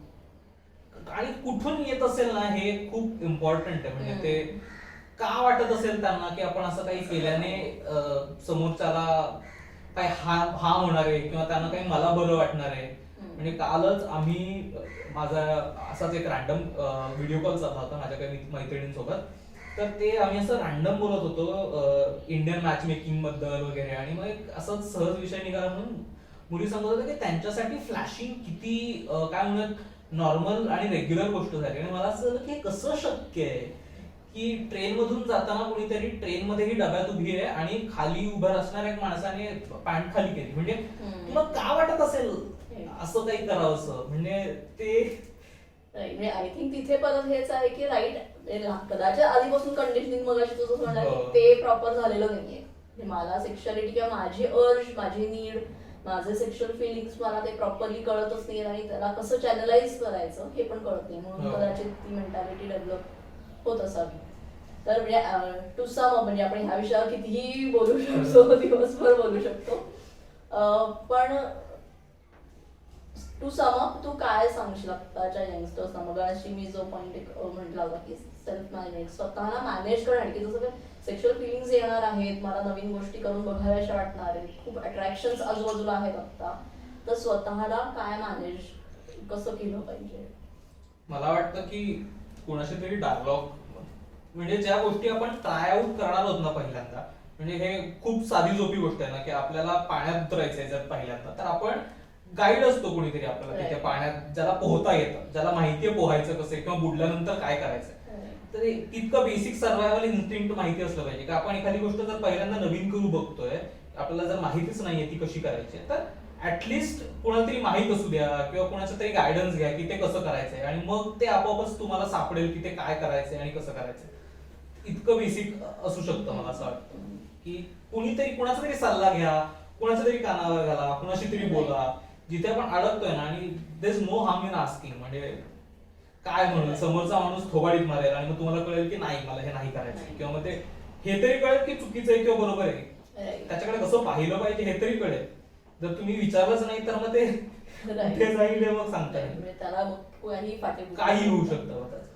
आणि कुठून येत असेल ना हे खूप इम्पॉर्टंट आहे. म्हणजे ते का वाटत असेल त्यांना की आपण असं काही केल्याने समोरच्याला काय हार्म होणार आहे किंवा त्यांना काही मला बरं वाटणार आहे. म्हणजे कालच आम्ही माझा असाच एक रॅन्डम व्हिडिओ कॉल चालला होता माझ्या काही मैत्रिणींसोबत. तर ते आम्ही असं रॅन्डम बोलत होतो इंडियन मॅच मेकिंग बद्दल वगैरे, आणि मग एक असंच सहज विषय निघाला म्हणून मुली सांगत होत्या की त्यांच्यासाठी फ्लॅशिंग किती काय म्हणत नॉर्मल आणि रेग्युलर गोष्ट झाली. आणि मला असं झालं की कसं शक्य आहे की ट्रेन मधून जाताना कोणीतरी ट्रेन मध्ये ही डब्यात उभी आहे आणि खाली उभं असणाऱ्या एक माणसाने पॅन्ट खाली केली. म्हणजे तुला का वाटत असेल असं काही करावं असं, म्हणजे ते आय थिंक तिथे परत हेच आहे की राईट, कदाचित आधीपासून कंडिशनिंग मग अशी तुझं म्हणणार की ते प्रॉपर झालेलं नाहीये. मला सेक्शुअलिटी किंवा माझी अर्ज, माझी नीड, माझे सेक्शुअल फिलिंग्स मला ते प्रॉपरली कळतच नाही आणि त्याला कसं चॅनलाइज करायचं हे पण कळत नाही, म्हणून कदाचित ती मेंटॅलिटी डेव्हलप होत असावी. तर म्हणजे टू सम म्हणजे आपण ह्या विषयावर कितीही बोलू शकतो, दिवसभर बोलू शकतो, पण टू सम अप तू काय सांगशील आत्ताच्या यंगस्टर्सना? मग अशी मी जो पॉईंट एक म्हटला होता की सेल्फ मॅनेज, स्वतःला मॅनेज करण्यासाठी, की जसं काय सेक्शुअल फिलिंग्स येणार आहेत, मला नवीन गोष्टी करून बघाव्याशा वाटणार आहेत, खूप अट्रॅक्शन्स आजूबाजूला आहेत आत्ता, तर स्वतःला काय मॅनेज कसं केलं पाहिजे? मला वाटतं की कोणाशी तरी डायलॉग, म्हणजे ज्या गोष्टी आपण ट्राय आउट करणार आहोत ना पहिल्यांदा, म्हणजे हे खूप साधी सोपी गोष्ट आहे ना की आपल्याला पाण्यात उतरायचंय जर पहिल्यांदा, तर आपण गाईड असतो कोणीतरी आपल्याला तिथे पाण्यात, ज्याला पोहता येतं, ज्याला माहितीये पोहायचं कसं किंवा बुडल्यानंतर काय करायचं. तर तितकं बेसिक सर्व्हायवल इन्स्टिंक्ट माहिती असलं पाहिजे की आपण एखादी गोष्ट जर पहिल्यांदा नवीन करू बघतोय, आपल्याला जर माहितीच नाहीये ती कशी करायची, तर ऍटलिस्ट कोणाला तरी माहित असू द्या किंवा कोणाचं तरी गायडन्स घ्या की ते कसं करायचंय, आणि मग ते आपोआपच तुम्हाला सापडेल की ते काय करायचंय आणि कसं करायचंय. इतकं बेसिक असू शकतं. मला असं वाटतं की कुणीतरी कुणाचा तरी सल्ला घ्या, कुणाच्या तरी कानावर घाला, कुणाशी तरी बोला, जिथे आपण अडकतोय ना. आणि there is no harm in asking. म्हणजे काय म्हणून समोरचा माणूस थोबाडीत मारेल आणि मग तुम्हाला कळेल की नाही मला हे नाही करायचं, किंवा मग ते हे तरी कळेल की चुकीचं आहे किंवा बरोबर आहे, त्याच्याकडे कसं पाहिलं पाहिजे हे तरी कळेल. जर तुम्ही विचारलंच नाही तर मग ते कुठे जाईल हे मग सांगता येईल. म्हणजे त्याला काही काही होऊ शकतं मग त्याचं.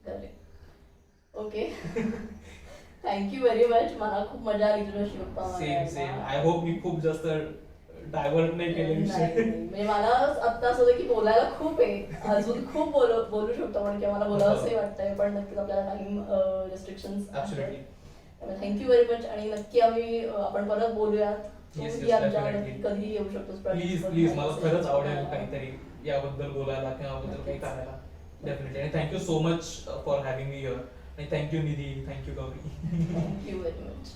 Correct. Okay. Thank you very much. मला खूप मजा आली तुझ्याशी गप्पा सेम सेम. आय होप मी खूप जास्त डायव्हर्ट नाही केले विषय. म्हणजे मला आता असं होतं की बोलायला खूप आहे, अजून खूप बोलू शकतो पण, किंवा मला बोलावंसंही वाटतंय, पण नक्कीच आपल्याला time restrictions. Thank you very much. आणि नक्की आपण परत बोलूयात. कधी येऊ शकतोस? प्लीज प्लीज, मला खरंच आवडेल काहीतरी याबद्दल बोलायला किंवा याबद्दल काही करायला. डेफिनेटली. आणि thank you so much for having me here. आणि thank you Nidhi, thank you Gauri. Thank you very much.